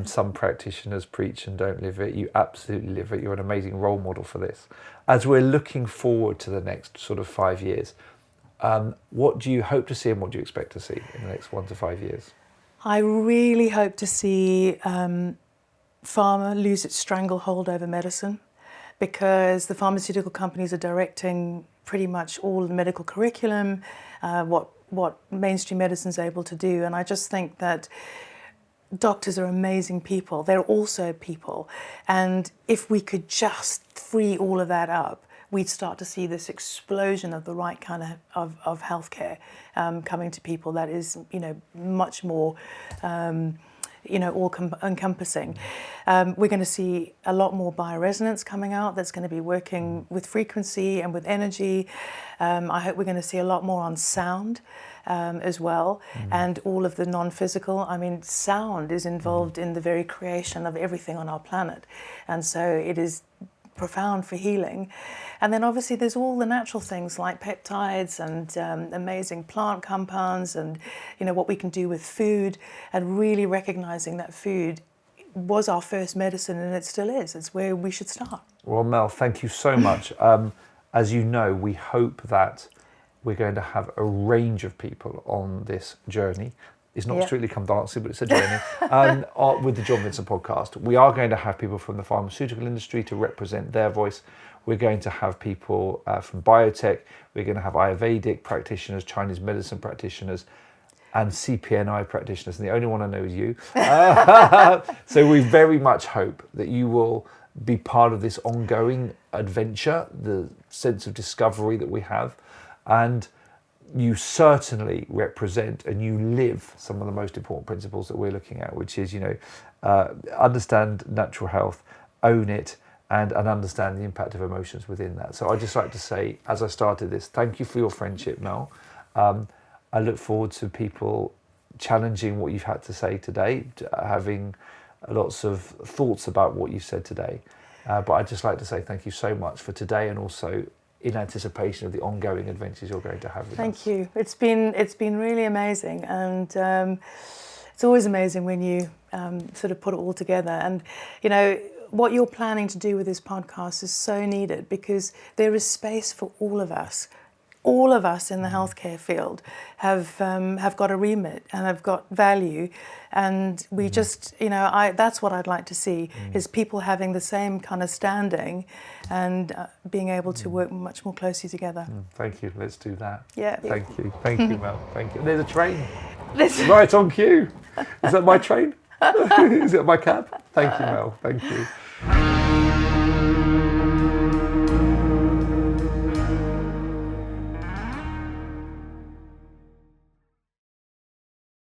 Speaker 1: Some practitioners preach and don't live it. You absolutely live it. You're an amazing role model for this. As we're looking forward to the next sort of 5 years, what do you hope to see and what do you expect to see in the next 1 to 5 years?
Speaker 2: I really hope to see pharma lose its stranglehold over medicine, because the pharmaceutical companies are directing pretty much all the medical curriculum, what mainstream medicine is able to do. And I just think that doctors are amazing people. They're also people. And if we could just free all of that up, we'd start to see this explosion of the right kind of healthcare coming to people that is, much more all-encompassing. We're going to see a lot more bioresonance coming out that's going to be working with frequency and with energy. I hope we're going to see a lot more on sound as well, and all of the non-physical. I mean, sound is involved in the very creation of everything on our planet, and so it is profound for healing. And then obviously there's all the natural things like peptides and amazing plant compounds, and what we can do with food, and really recognizing that food was our first medicine and it still is. It's where we should start. Well,
Speaker 1: Mel, thank you so much. As you know, we hope that we're going to have a range of people on this journey. It's not strictly come dancing, but it's a journey. With the John Vincent podcast, we are going to have people from the pharmaceutical industry to represent their voice. We're going to have people from biotech. We're going to have Ayurvedic practitioners, Chinese medicine practitioners, and cPNI practitioners. And the only one I know is you. So we very much hope that you will be part of this ongoing adventure, the sense of discovery that we have. And you certainly represent and you live some of the most important principles that we're looking at, which is, understand natural health, own it, and understand the impact of emotions within that. So I'd just like to say, as I started this, thank you for your friendship, Mel. I look forward to people challenging what you've had to say today, having lots of thoughts about what you said today. But I'd just like to say thank you so much for today, and also in anticipation of the ongoing adventures you're going to have with us.
Speaker 2: Thank you. It's been really amazing, and it's always amazing when you sort of put it all together. And what you're planning to do with this podcast is so needed, because there is space for all of us. All of us in the healthcare field have got a remit and have got value, and we just, that's what I'd like to see, is people having the same kind of standing and being able to work much more closely together.
Speaker 1: Thank you. Let's do that.
Speaker 2: Yeah.
Speaker 1: Thank you. Thank you, Mel. Thank you. There's a train. Right on cue. Is that my train? Is it my cab? Thank you, Mel. Thank you.